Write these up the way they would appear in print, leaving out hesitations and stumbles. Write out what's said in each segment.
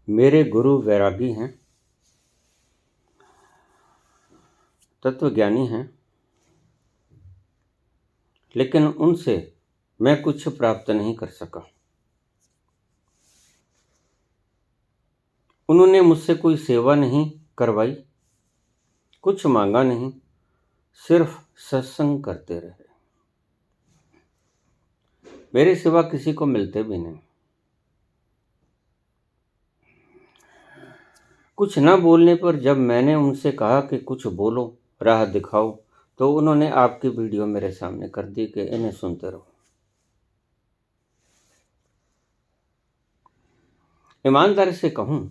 मेरे गुरु वैरागी हैं, तत्वज्ञानी हैं, लेकिन उनसे मैं कुछ प्राप्त नहीं कर सका। उन्होंने मुझसे कोई सेवा नहीं करवाई, कुछ मांगा नहीं, सिर्फ सत्संग करते रहे। मेरे सिवा किसी को मिलते भी नहीं। कुछ न बोलने पर जब मैंने उनसे कहा कि कुछ बोलो, राह दिखाओ, तो उन्होंने आपकी वीडियो मेरे सामने कर दी कि इन्हें सुनते रहो। ईमानदारी से कहूं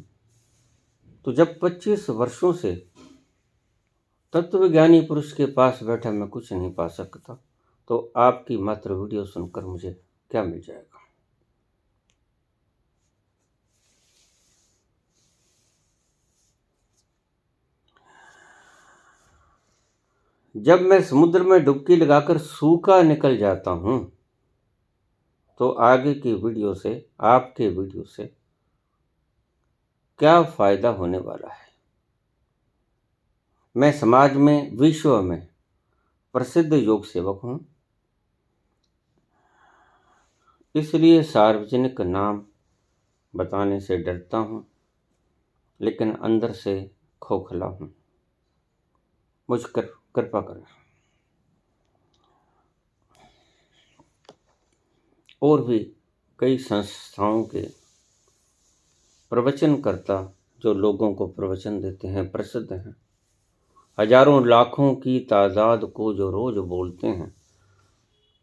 तो जब 25 वर्षों से तत्वज्ञानी पुरुष के पास बैठा मैं कुछ नहीं पा सकता, तो आपकी मात्र वीडियो सुनकर मुझे क्या मिल जाएगा। जब मैं समुद्र में डुबकी लगाकर सूखा निकल जाता हूं, तो आगे की वीडियो से, आपके वीडियो से क्या फायदा होने वाला है। मैं समाज में, विश्व में प्रसिद्ध योग सेवक हूं, इसलिए सार्वजनिक नाम बताने से डरता हूं, लेकिन अंदर से खोखला हूं। मुझ कर कृपा करें। और भी कई संस्थाओं के प्रवचनकर्ता जो लोगों को प्रवचन देते हैं प्रसिद्ध हैं। हजारों लाखों की तादाद को जो रोज बोलते हैं,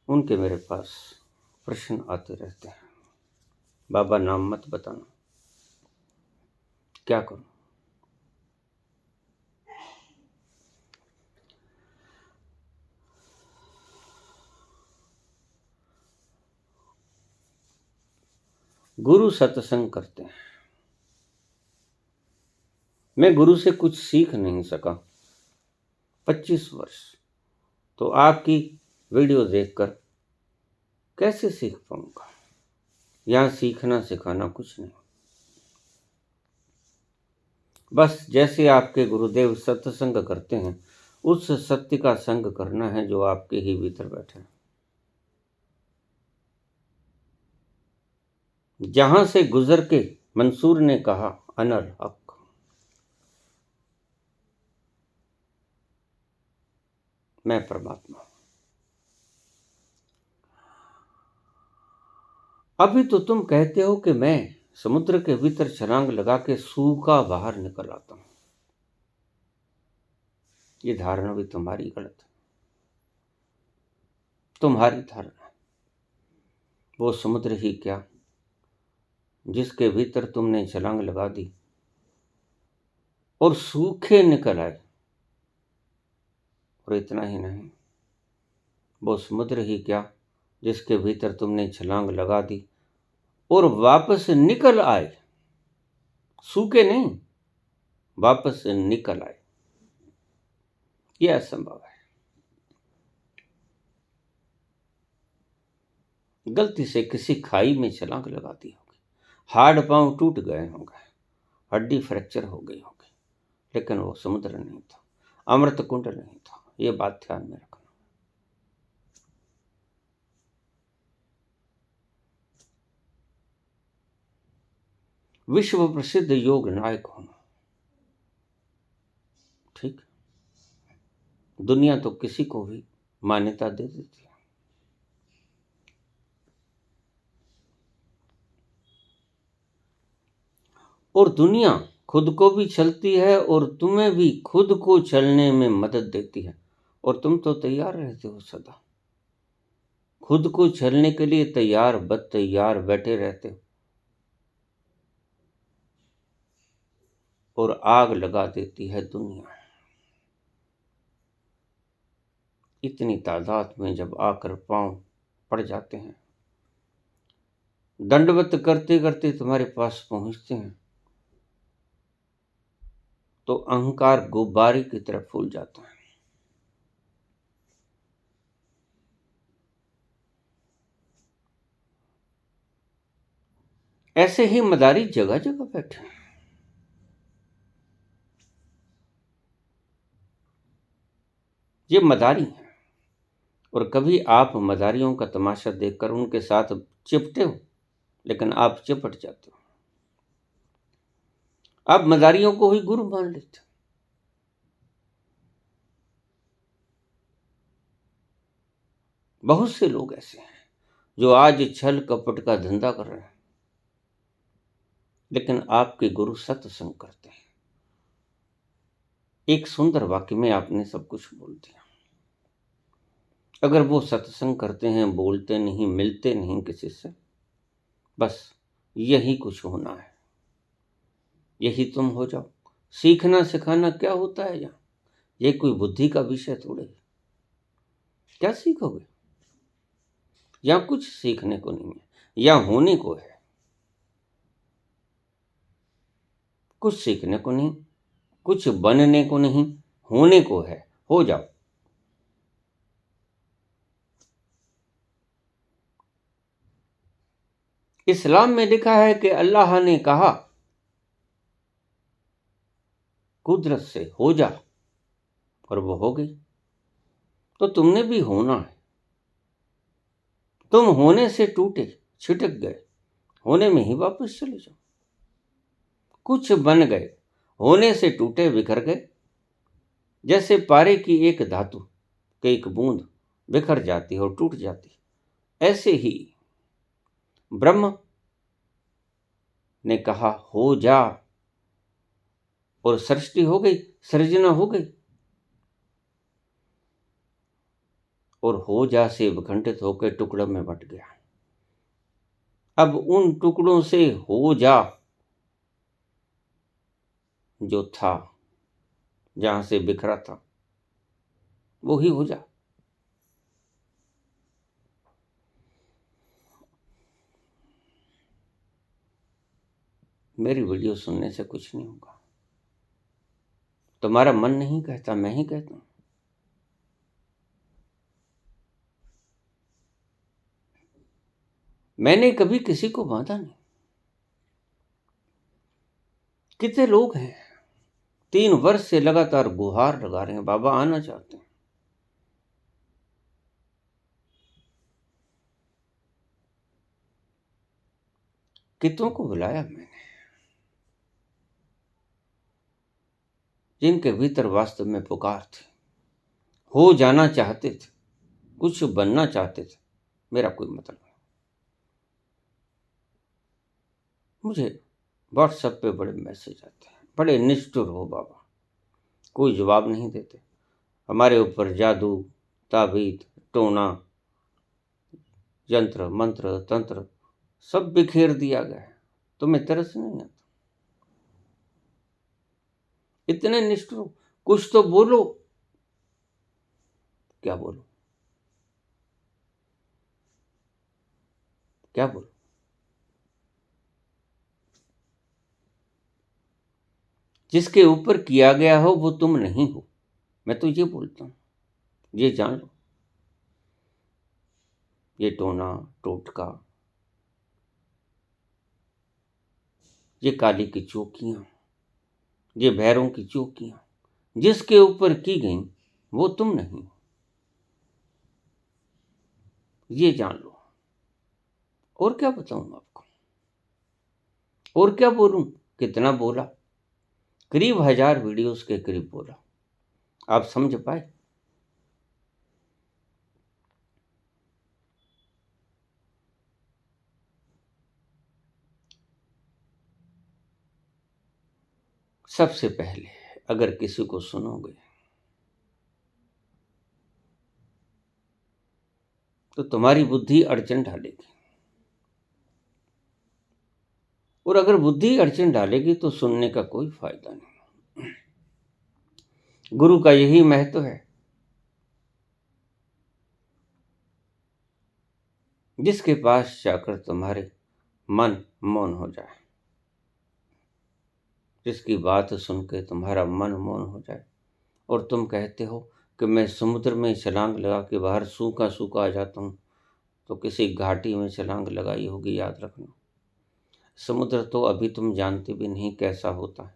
उनके मेरे पास प्रश्न आते रहते हैं। बाबा नाम मत बताना, क्या करूं। गुरु सत्संग करते हैं, मैं गुरु से कुछ सीख नहीं सका 25 वर्ष, तो आपकी वीडियो देखकर कैसे सीख पाऊंगा। यहां सीखना सिखाना कुछ नहीं, बस जैसे आपके गुरुदेव सत्संग करते हैं, उस सत्य का संग करना है जो आपके ही भीतर बैठे हैं। जहां से गुजर के मंसूर ने कहा अनल हक, मैं परमात्मा हूं। अभी तो तुम कहते हो कि मैं समुद्र के भीतर छलांग लगा के सूखा बाहर निकल आता हूं। ये धारणा भी तुम्हारी गलत है। तुम्हारी धारणा, वो समुद्र ही क्या जिसके भीतर तुमने छलांग लगा दी और सूखे निकल आए। और इतना ही नहीं, वो समुद्र ही क्या जिसके भीतर तुमने छलांग लगा दी और वापस निकल आए। सूखे नहीं, वापस निकल आए। यह असंभव है। गलती से किसी खाई में छलांग लगा दी होगी, हाथ पांव टूट गए होंगे, हड्डी फ्रैक्चर हो गई होगी, लेकिन वो समुद्र नहीं था, अमृत कुंड नहीं था। ये बात ध्यान में रखना। विश्व प्रसिद्ध योग नायक हूं, ठीक। दुनिया तो किसी को भी मान्यता दे देती है। और दुनिया खुद को भी चलती है और तुम्हें भी खुद को चलने में मदद देती है। और तुम तो तैयार रहते हो सदा, खुद को चलने के लिए तैयार बद तैयार बैठे रहते हो और आग लगा देती है दुनिया। इतनी तादाद में जब आकर पांव पड़ जाते हैं, दंडवत करते करते तुम्हारे पास पहुंचते हैं, तो अहंकार गुब्बारे की तरफ फूल जाता है। ऐसे ही मदारी जगह जगह बैठे हैं। ये मदारी हैं, और कभी आप मदारियों का तमाशा देखकर उनके साथ चिपटे हो, लेकिन आप चिपट जाते हो। आप मदारियों को ही गुरु मान लेते हो। बहुत से लोग ऐसे हैं जो आज छल कपट का धंधा कर रहे हैं, लेकिन आपके गुरु सत्संग करते हैं। एक सुंदर वाक्य में आपने सब कुछ बोल दिया। अगर वो सत्संग करते हैं, बोलते नहीं, मिलते नहीं किसी से, बस यही कुछ होना है, यही तुम हो जाओ। सीखना सिखाना क्या होता है यहाँ? ये कोई बुद्धि का विषय थोड़े है। क्या सीखोगे? यहाँ कुछ सीखने को नहीं है, यहाँ होने को है। कुछ सीखने को नहीं, कुछ बनने को नहीं, होने को है। हो जाओ। इस्लाम में लिखा है कि अल्लाह ने कहा कुदरत से हो जा, और वो हो गई। तो तुमने भी होना है। तुम होने से टूटे, छिटक गए, होने में ही वापस चले जाओ। कुछ बन गए, होने से टूटे, बिखर गए। जैसे पारे की एक धातु की एक बूंद बिखर जाती है और टूट जाती, ऐसे ही ब्रह्म ने कहा हो जा, और सृष्टि हो गई, सृजना हो गई। और हो जा से विखंडित होकर टुकड़ों में बट गया। अब उन टुकड़ों से हो जा जो था, जहां से बिखरा था, वो ही हो जा। मेरी वीडियो सुनने से कुछ नहीं होगा। तुम्हारा मन नहीं कहता, मैं ही कहता हूं। मैंने कभी किसी को बांधा नहीं। कितने लोग हैं 3 वर्ष से लगातार गुहार लगा रहे हैं, बाबा आना चाहते हैं। कितनों को बुलाया मैंने, जिनके भीतर वास्तव में पुकार थी, हो जाना चाहते थे, कुछ बनना चाहते थे। मेरा कोई मतलब नहीं। मुझे व्हाट्सएप पे बड़े मैसेज आते हैं, बड़े निष्ठुर हो बाबा, कोई जवाब नहीं देते। हमारे ऊपर जादू, ताबीज, टोना, यंत्र, मंत्र, तंत्र सब बिखेर दिया गया है। तुम्हें तरस नहीं आता? इतने निष्ठुर, कुछ तो बोलो। क्या बोलो? क्या बोलो? जिसके ऊपर किया गया हो वो तुम नहीं हो। मैं तो ये बोलता हूं, ये जान लो। ये टोना टोटका, ये काली की चौकियां, ये भैरों की चौकियां, जिसके ऊपर की गई वो तुम नहीं हो। ये जान लो। और क्या बताऊं आपको? और क्या बोलूं? कितना बोला? करीब 1000 वीडियोस के करीब बोला। आप समझ पाए? सबसे पहले अगर किसी को सुनोगे तो तुम्हारी बुद्धि अड़चन डालेगी, और अगर बुद्धि अड़चन डालेगी तो सुनने का कोई फायदा नहीं। गुरु का यही महत्व है, जिसके पास जाकर तुम्हारे मन मौन हो जाए, जिसकी बात सुन के तुम्हारा मन मौन हो जाए, और तुम कहते हो कि मैं समुद्र में छलांग लगा के बाहर सूखा सूखा आ जाता हूँ, तो किसी घाटी में छलांग लगाई होगी, याद रखना। समुद्र तो अभी तुम जानते भी नहीं कैसा होता है।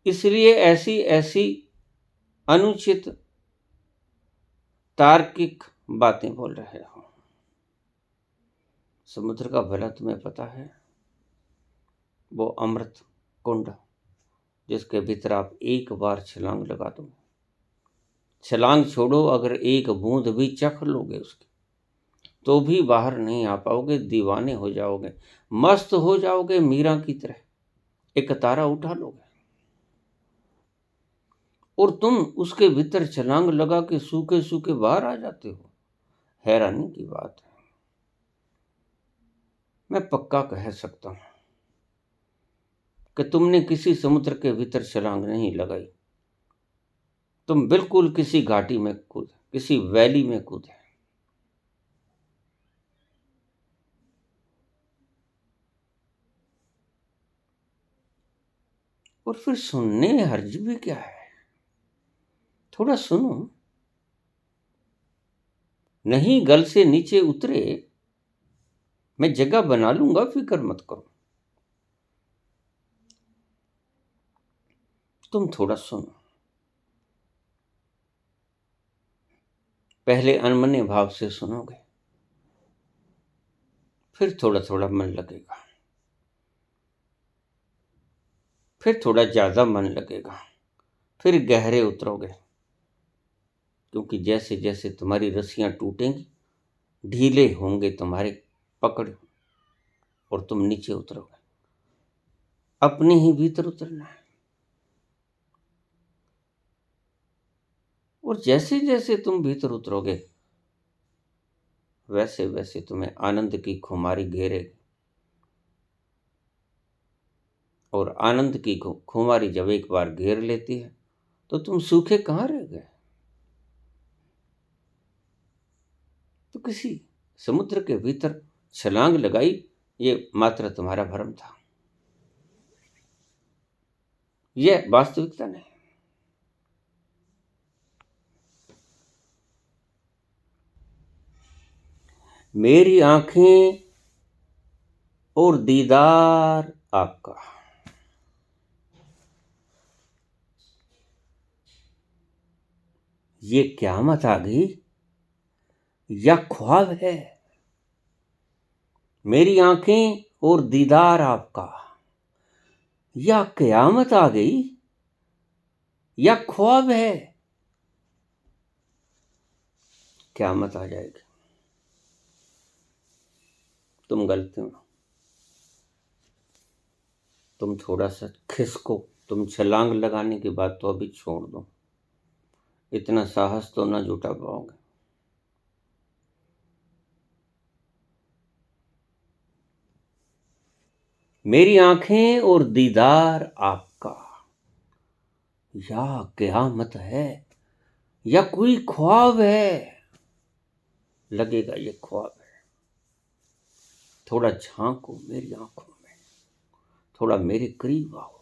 इसलिए ऐसी ऐसी अनुचित तार्किक बातें बोल रहे हो। समुद्र का भला तुम्हें पता है, वो अमृत कुंड जिसके भीतर आप एक बार छलांग लगा दो, छलांग छोड़ो, अगर एक बूंद भी चख लोगे उसकी तो भी बाहर नहीं आ पाओगे, दीवाने हो जाओगे, मस्त हो जाओगे, मीरा की तरह एक तारा उठा लोगे। और तुम उसके भीतर छलांग लगा के सूखे सूखे बाहर आ जाते हो। हैरानी की बात है। मैं पक्का कह सकता हूं कि तुमने किसी समुद्र के भीतर छलांग नहीं लगाई, तुम बिल्कुल किसी घाटी में कूदे, किसी वैली में कूदे। और फिर सुनने में हर्ज भी क्या है, थोड़ा सुनो। नहीं गल से नीचे उतरे, मैं जगह बना लूंगा, फिक्र मत करो। तुम थोड़ा सुनो। पहले अनमने भाव से सुनोगे, फिर थोड़ा थोड़ा मन लगेगा, फिर थोड़ा ज्यादा मन लगेगा, फिर गहरे उतरोगे। क्योंकि जैसे जैसे तुम्हारी रस्सियां टूटेंगी, ढीले होंगे तुम्हारे पकड़, और तुम नीचे उतरोगे। अपने ही भीतर उतरना है। और जैसे जैसे तुम भीतर उतरोगे, वैसे वैसे तुम्हें आनंद की खुमारी घेरेगी। और आनंद की खुमारी जब एक बार घेर लेती है, तो तुम सूखे कहाँ रह गए। तो किसी समुद्र के भीतर छलांग लगाई, ये मात्र तुम्हारा भ्रम था, यह वास्तविकता नहीं। मेरी आंखें और दीदार आपका, ये क़यामत आ गई या ख्वाब है। मेरी आंखें और दीदार आपका, या क़यामत आ गई या ख्वाब है। क़यामत आ जाएगी। तुम गलत हो, तुम थोड़ा सा खिसको, तुम छलांग लगाने की बात तो अभी छोड़ दो, इतना साहस तो ना जुटा पाओगे। मेरी आंखें और दीदार आपका, या क़यामत है या कोई ख्वाब है। लगेगा ये ख्वाब है। थोड़ा झांको मेरी आंखों में, थोड़ा मेरे करीब आओ,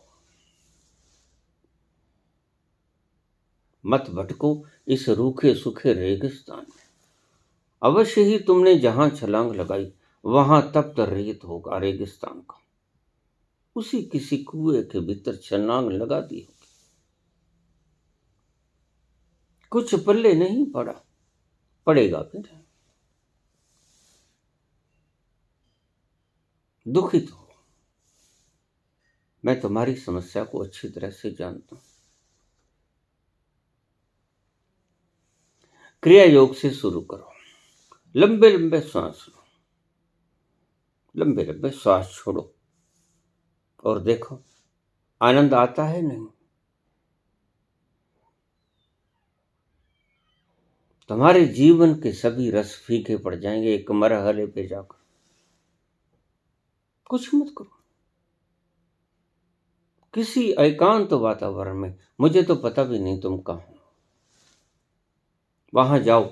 मत भटको इस रूखे सूखे रेगिस्तान में। अवश्य ही तुमने जहां छलांग लगाई, वहां तप्त रेत होगा रेगिस्तान का, उसी किसी कुएं के भीतर छलांग लगा दी होगी। कुछ पल्ले नहीं पड़ा, पड़ेगा फिर। दुखित हो, मैं तुम्हारी समस्या को अच्छी तरह से जानता हूं। क्रिया योग से शुरू करो। लंबे लंबे सांस लो, लंबे लंबे श्वास छोड़ो, और देखो आनंद आता है नहीं। तुम्हारे जीवन के सभी रस फीके पड़ जाएंगे एक मरहले पे जाकर। कुछ मत करो, किसी एकांत वातावरण में, मुझे तो पता भी नहीं तुम कहाँ हो, वहां जाओ,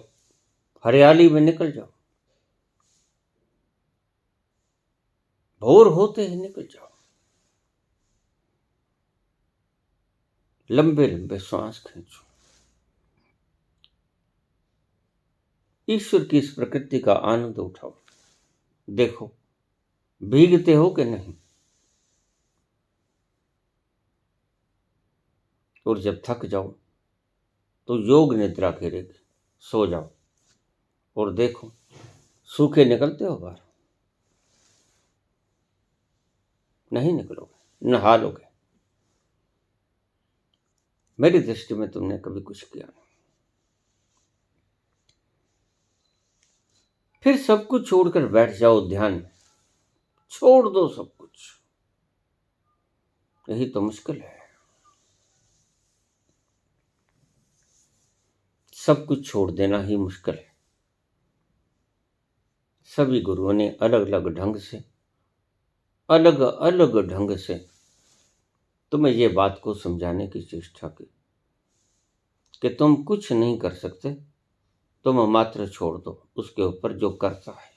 हरियाली में निकल जाओ, भोर होते ही निकल जाओ। लंबे लंबे सांस खींचो, ईश्वर की इस प्रकृति का आनंद उठाओ। देखो भीगते हो कि नहीं। और जब थक जाओ तो योग निद्रा घेरेगी। सो जाओ और देखो सूखे निकलते हो बाहर? नहीं निकलोगे, नहा लोगे। मेरी दृष्टि में तुमने कभी कुछ किया नहीं। फिर सब कुछ छोड़कर बैठ जाओ ध्यान में, छोड़ दो सब कुछ। यही तो मुश्किल है। सब कुछ छोड़ देना ही मुश्किल है। सभी गुरुओं ने अलग अलग ढंग से तुम्हें ये बात को समझाने की चेष्टा की कि तुम कुछ नहीं कर सकते, तुम मात्र छोड़ दो उसके ऊपर जो करता है।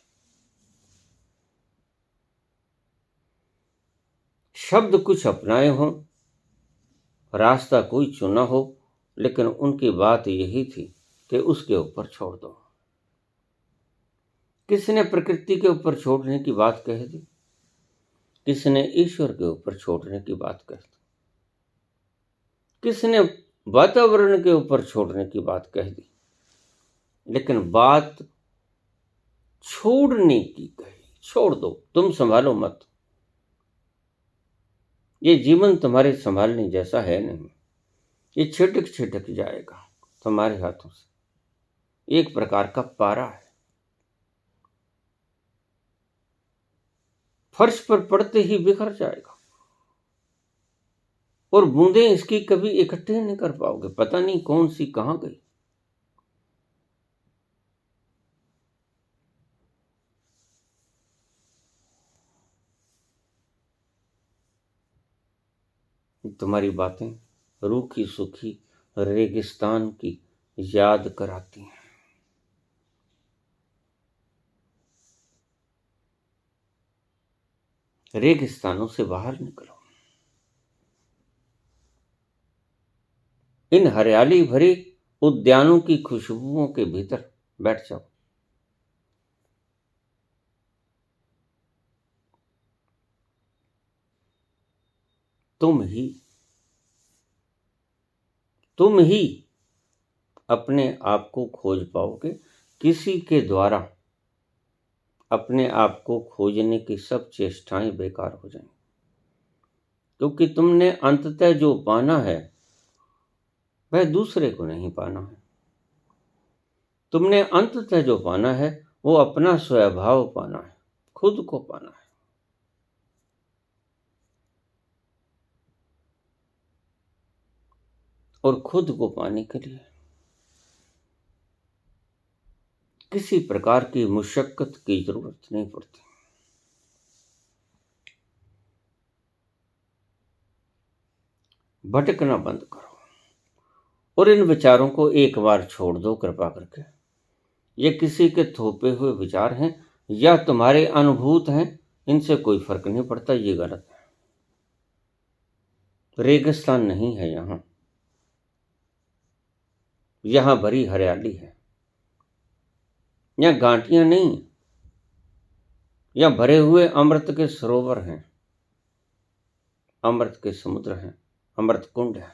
शब्द कुछ अपनाए हो, रास्ता कोई चुना हो, लेकिन उनकी बात यही थी कि उसके ऊपर छोड़ दो। किसने प्रकृति के ऊपर छोड़ने की बात कह दी, किसने ईश्वर के ऊपर छोड़ने की बात कह दी, किसने वातावरण के ऊपर छोड़ने की बात कह दी, लेकिन बात छोड़ने की कही। छोड़ दो, तुम संभालो मत। ये जीवन तुम्हारे संभालने जैसा है नहीं। ये छिटक छिटक जाएगा तुम्हारे हाथों से। एक प्रकार का पारा है, फर्श पर पड़ते ही बिखर जाएगा और बूंदें इसकी कभी इकट्ठे नहीं कर पाओगे। पता नहीं कौन सी कहां गई। तुम्हारी बातें रूखी सूखी रेगिस्तान की याद कराती हैं। रेगिस्तानों से बाहर निकलो, इन हरियाली भरे उद्यानों की खुशबुओं के भीतर बैठ जाओ। तुम ही अपने आप को खोज पाओगे। किसी के द्वारा अपने आप को खोजने की सब चेष्टाएं बेकार हो जाएंगी, क्योंकि तुमने अंततः जो पाना है वह दूसरे को नहीं पाना है। तुमने अंततः जो पाना है वो अपना स्वभाव पाना है, खुद को पाना है। और खुद को पाने के लिए किसी प्रकार की मुशक्कत की जरूरत नहीं पड़ती। भटकना बंद करो और इन विचारों को एक बार छोड़ दो कृपा करके। ये किसी के थोपे हुए विचार हैं या तुम्हारे अनुभूत हैं, इनसे कोई फर्क नहीं पड़ता। ये गलत है। रेगिस्तान नहीं है यहां, यहां भरी हरियाली है। यहां गांठियां नहीं, यहां भरे हुए अमृत के सरोवर हैं, अमृत के समुद्र हैं, अमृत कुंड है।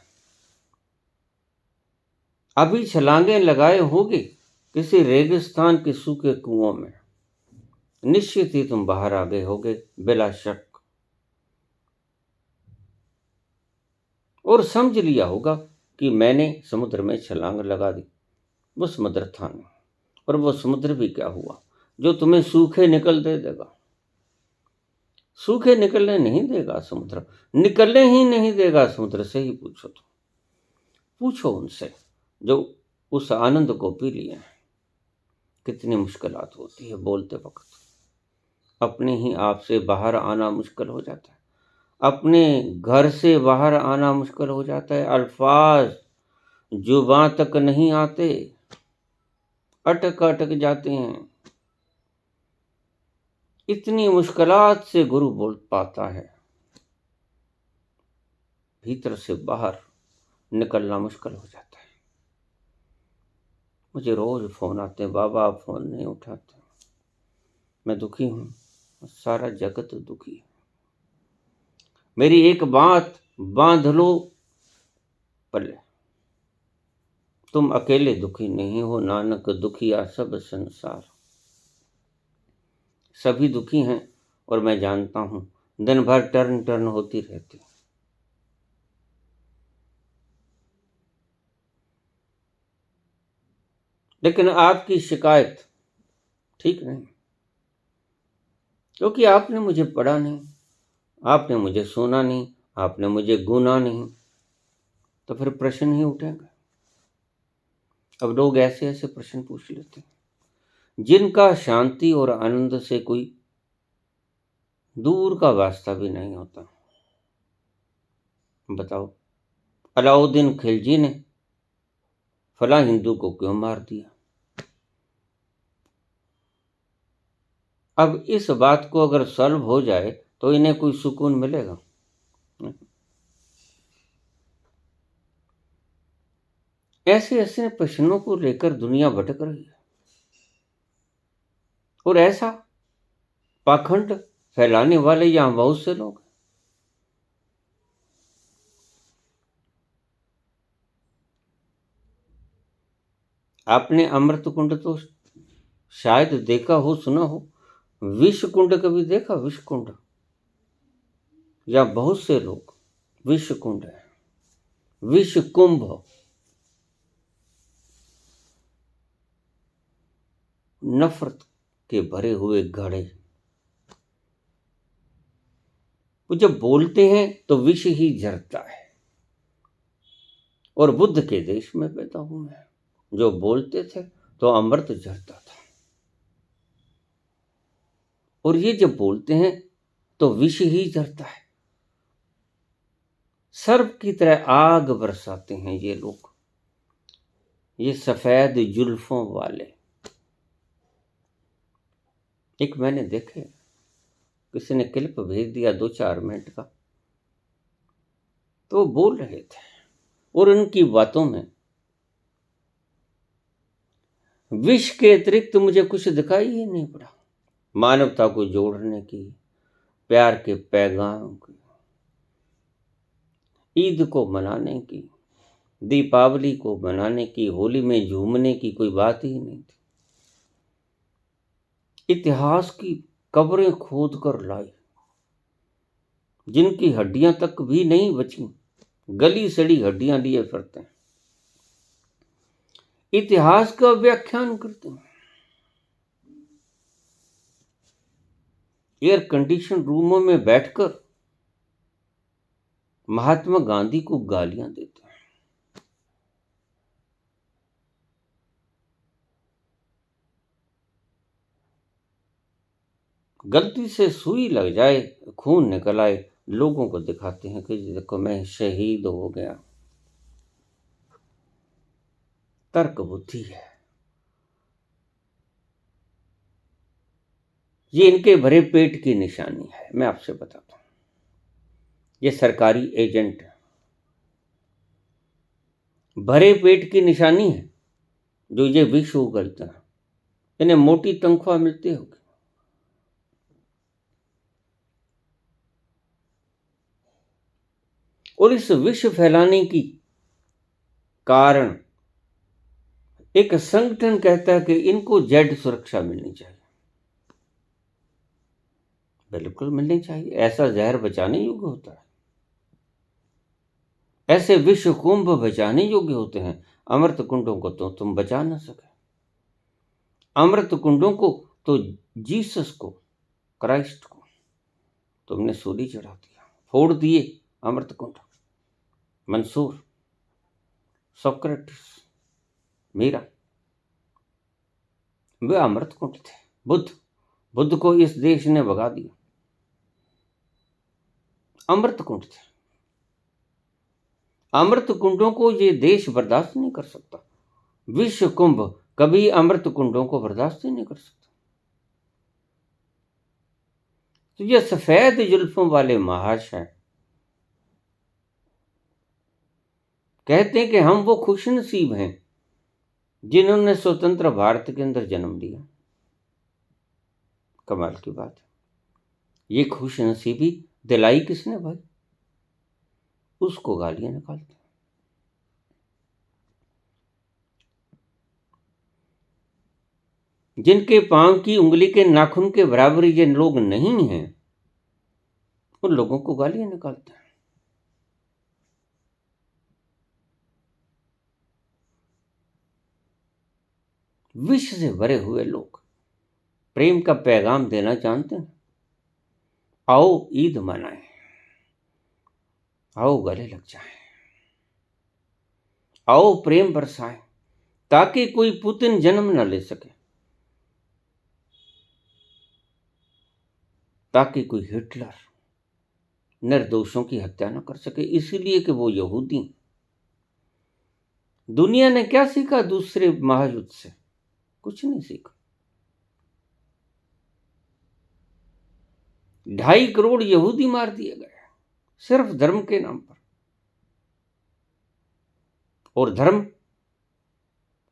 अभी छलांगे लगाए होगे किसी रेगिस्तान के सूखे कुओं में, निश्चित ही तुम बाहर आ गए होगे बिला शक। और समझ लिया होगा कि मैंने समुद्र में छलांग लगा दी। वो समुद्र था नहीं, और वो समुद्र भी क्या हुआ जो तुम्हें सूखे निकल दे देगा। सूखे निकलने नहीं देगा समुद्र, निकलने ही नहीं देगा समुद्र से ही पूछो तो। पूछो उनसे जो उस आनंद को पी लिए हैं। कितनी मुश्किलात होती है बोलते वक्त, अपने ही आप से बाहर आना मुश्किल हो जाता है, अपने घर से बाहर आना मुश्किल हो जाता है। अल्फाज जुबां तक नहीं आते, अटक अटक जाते हैं। इतनी मुश्किलात से गुरु बोल पाता है, भीतर से बाहर निकलना मुश्किल हो जाता है। मुझे रोज फोन आते हैं, बाबा आप फोन नहीं उठाते। मैं दुखी हूं, सारा जगत दुखी है। मेरी एक बात बांध लो पल्ले, तुम अकेले दुखी नहीं हो नानक, दुखिया सब संसार। सभी दुखी हैं और मैं जानता हूं, दिन भर टर्न टर्न होती रहती। लेकिन आपकी शिकायत ठीक नहीं, क्योंकि आपने मुझे पढ़ा नहीं, आपने मुझे सुना नहीं, आपने मुझे गुना नहीं, तो फिर प्रश्न ही उठेगा। अब लोग ऐसे ऐसे प्रश्न पूछ लेते हैं जिनका शांति और आनंद से कोई दूर का वास्ता भी नहीं होता। बताओ, अलाउद्दीन खिलजी ने फला हिंदू को क्यों मार दिया? अब इस बात को अगर सॉल्व हो जाए तो इन्हें कोई सुकून मिलेगा? ऐसे ऐसे प्रश्नों को लेकर दुनिया भटक रही है, और ऐसा पाखंड फैलाने वाले यहां बहुत से लोग। आपने अमृत कुंड तो शायद देखा हो, सुना हो, विष कुंड कभी देखा? विष कुंड, या बहुत से लोग विष कुंड है, विष कुंभ, नफरत के भरे हुए घड़े। वो जब बोलते हैं तो विष ही झरता है। और बुद्ध के देश में पैदा हुए हैं, जो बोलते थे तो अमृत झरता था। और ये जब बोलते हैं तो विष ही झरता है। सर्प की तरह आग बरसाते हैं ये लोग, ये सफेद जुल्फों वाले। एक मैंने देखे, किसी ने क्लिप भेज दिया 2-4 मिनट का, तो वो बोल रहे थे और उनकी बातों में विष के अतिरिक्त मुझे कुछ दिखाई ही नहीं पड़ा। मानवता को जोड़ने की, प्यार के पैगाम की, ईद को मनाने की, दीपावली को मनाने की, होली में झूमने की कोई बात ही नहीं थी। इतिहास की कब्रें खोद कर लाई, जिनकी हड्डियां तक भी नहीं बची, गली सड़ी हड्डियां लिए फिरते हैं, इतिहास का व्याख्यान करते हैं। एयर कंडीशन रूमों में बैठकर महात्मा गांधी को गालियां देते हैं। गलती से सुई लग जाए, खून निकल आए, लोगों को दिखाते हैं कि देखो मैं शहीद हो गया। तर्क बुद्धि है, ये इनके भरे पेट की निशानी है। मैं आपसे बताता हूं, ये सरकारी एजेंट भरे पेट की निशानी है, जो ये विष उगलते हैं। इन्हें मोटी तनख्वाह मिलती होगी, और इस विष फैलाने की कारण एक संगठन कहता है कि इनको जेड सुरक्षा मिलनी चाहिए। बिल्कुल मिलनी चाहिए, ऐसा जहर बचाने योग्य होता है, ऐसे विश्व कुंभ बचाने योग्य होते हैं। अमृत कुंडों को तो तुम बचा ना सके। अमृत कुंडों को तो जीसस को, क्राइस्ट को तुमने सूली चढ़ा दिया, फोड़ दिए अमृत कुंड। मंसूर, सोक्रेटिस, मीरा, वे अमृत कुंड थे। बुद्ध को इस देश ने भगा दिया, अमृत कुंड थे। अमृत कुंडों को ये देश बर्दाश्त नहीं कर सकता। विश्व कुंभ कभी अमृत कुंडों को बर्दाश्त ही नहीं कर सकता। तो ये सफेद जुल्फों वाले महाशय कहते हैं कि हम वो खुशनसीब हैं जिन्होंने स्वतंत्र भारत के अंदर जन्म लिया। कमाल की बात है, ये खुशनसीबी दिलाई किसने भाई? उसको गालियां निकालते हैं। जिनके पांव की उंगली के नाखून के बराबर ये लोग नहीं हैं, उन लोगों को गालियां निकालते हैं। विष से भरे हुए लोग प्रेम का पैगाम देना जानते हैं। आओ ईद मनाएं, आओ गले लग जाएं, आओ प्रेम बरसाएं, ताकि कोई पुतिन जन्म न ले सके, ताकि कोई हिटलर निर्दोषों की हत्या न कर सके, इसीलिए कि वो यहूदी। दुनिया ने क्या सीखा दूसरे महायुद्ध से? कुछ नहीं सीखा। 2.5 करोड़ यहूदी मार दिए गए सिर्फ धर्म के नाम पर। और धर्म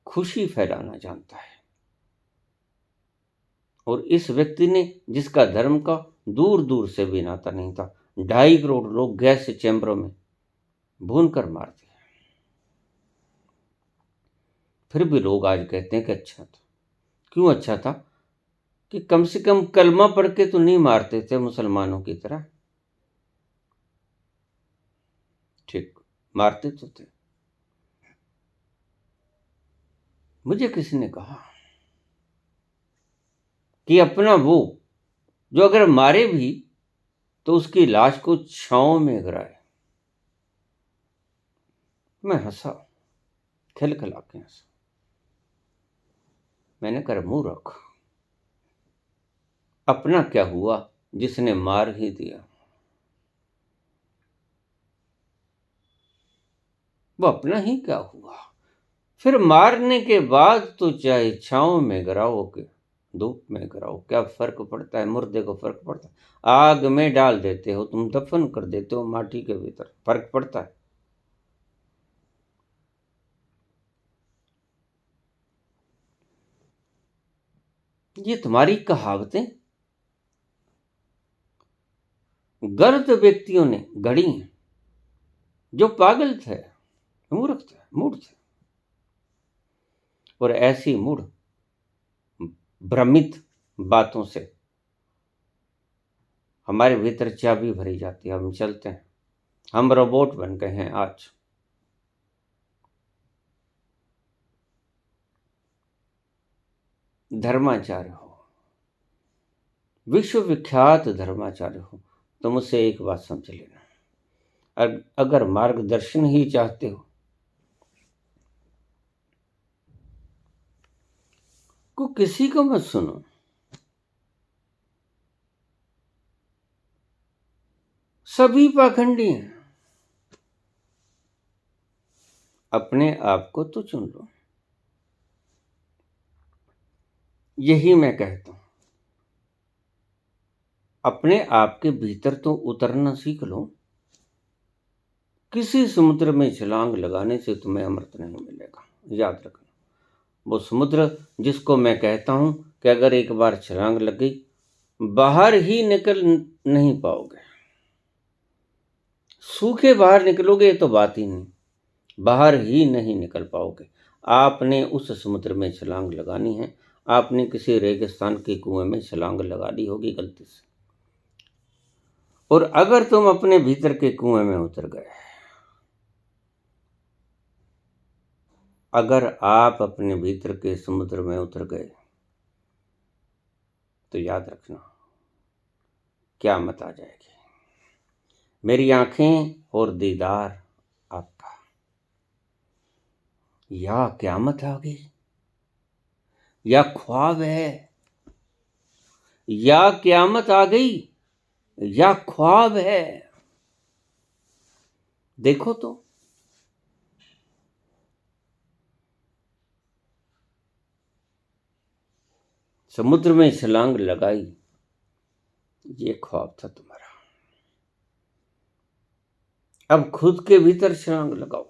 खुशी फैलाना जानता है। और इस व्यक्ति ने, जिसका धर्म का दूर दूर से भी नाता नहीं था, 2.5 करोड़ लोग गैस चैम्बरों में भून कर मार दिए। फिर भी लोग आज कहते हैं कि अच्छा था। क्यों अच्छा था? कि कम से कम कलमा पढ़ के तो नहीं मारते थे मुसलमानों की तरह। ठीक, मारते तो थे। मुझे किसी ने कहा कि अपना वो जो अगर मारे भी तो उसकी लाश को छांव में गिराए। मैं हंसा, खिलखिला के हंसा। मैंने कहा मुंह रख, अपना क्या हुआ जिसने मार ही दिया? वो अपना ही क्या हुआ? फिर मारने के बाद तो चाहे छांव में गिराओ के धूप में गिराओ, क्या फर्क पड़ता है? मुर्दे को फर्क पड़ता है? आग में डाल देते हो तुम, दफन कर देते हो माटी के भीतर, फर्क पड़ता है? ये तुम्हारी कहावतें गलत व्यक्तियों ने गढ़ी हैं, जो पागल थे, मूर्ख थे, मूढ़ थे। और ऐसी मूढ़ भ्रमित बातों से हमारे भीतर चाबी भरी जाती है। हम चलते हैं, हम रोबोट बन गए हैं आज। धर्माचार्य हो, विश्वविख्यात धर्माचार्य हो, तो मुझसे एक बात समझ लेना। अगर मार्गदर्शन ही चाहते हो को किसी को मत सुनो। सभी पाखंडी हैं। अपने आप को तो चुन लो। यही मैं कहता हूं, अपने आप के भीतर तो उतरना सीख लो। किसी समुद्र में छलांग लगाने से तुम्हें अमृत नहीं मिलेगा, याद रखना। वो समुद्र जिसको मैं कहता हूं कि अगर एक बार छलांग लग गई, बाहर ही निकल नहीं पाओगे। सूखे बाहर निकलोगे तो बात ही नहीं, बाहर ही नहीं निकल पाओगे। आपने उस समुद्र में छलांग लगानी है। आपने किसी रेगिस्तान के कुएं में छलांग लगा दी होगी गलती से, और अगर तुम अपने भीतर के कुएं में उतर गए, अगर आप अपने भीतर के समुद्र में उतर गए, तो याद रखना क़यामत आ जाएगी। मेरी आंखें और दीदार आपका, या क़यामत आ गई, या ख्वाब है। या क़यामत आ गई या ख्वाब है। देखो तो। समुद्र में छलांग लगाई, ये ख्वाब था तुम्हारा। अब खुद के भीतर छलांग लगाओ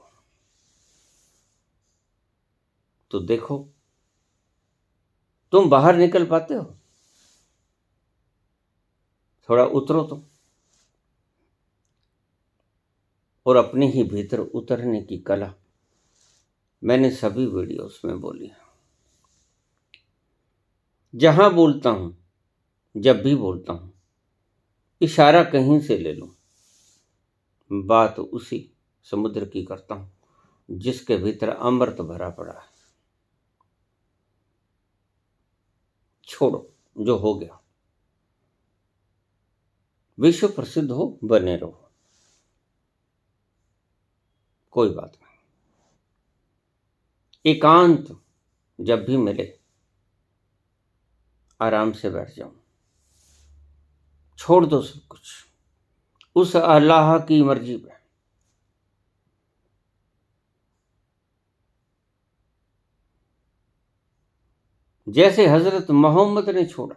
तो देखो तुम बाहर निकल पाते हो। थोड़ा उतरो तुम, और अपने ही भीतर उतरने की कला मैंने सभी वीडियोस में बोली है। जहां बोलता हूं, जब भी बोलता हूं, इशारा कहीं से ले लूं, बात उसी समुद्र की करता हूं जिसके भीतर अमृत भरा पड़ा है। छोड़ो जो हो गया, विश्व प्रसिद्ध हो, बने रहो, कोई बात नहीं। एकांत जब भी मिले आराम से बैठ जाऊं, छोड़ दो सब कुछ, उस अल्लाह की मर्जी पे। जैसे हजरत मोहम्मद ने छोड़ा।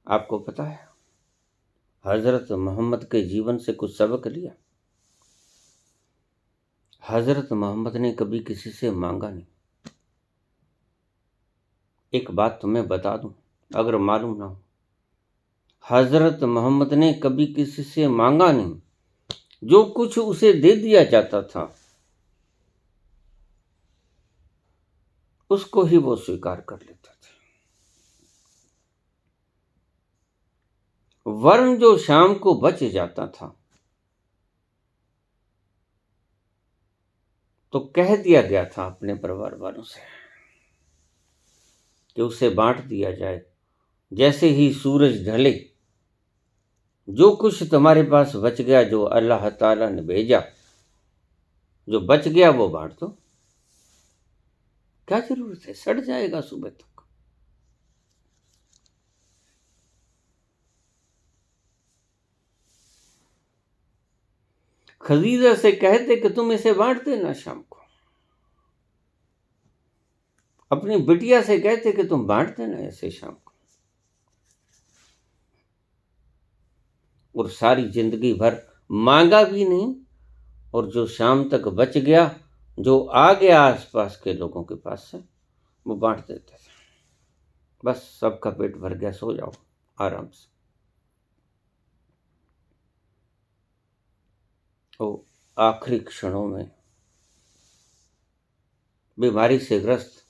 आपको पता है हजरत मोहम्मद के जीवन से कुछ सबक लिया? हजरत मोहम्मद ने कभी किसी से मांगा नहीं। एक बात तुम्हें बता दूं, अगर मालूम ना हो, हजरत मोहम्मद ने कभी किसी से मांगा नहीं। जो कुछ उसे दे दिया जाता था उसको ही वो स्वीकार कर लेते थे। वरन जो शाम को बच जाता था तो कह दिया गया था अपने परिवार वालों से कि उसे बांट दिया जाए। जैसे ही सूरज ढले, जो कुछ तुम्हारे पास बच गया, जो अल्लाह ताला ने भेजा, जो बच गया वो बांट दो। क्या जरूरत है, सड़ जाएगा सुबह तक। खदीजा से कहते कि तुम इसे बांट देना शाम को। अपनी बिटिया से कहते कि तुम बांट देना ऐसे शाम को। और सारी जिंदगी भर मांगा भी नहीं, और जो शाम तक बच गया, जो आ गया आसपास के लोगों के पास से, वो बांट देते थे। बस सबका पेट भर गया, सो जाओ आराम से। तो आखिरी क्षणों में बीमारी से ग्रस्त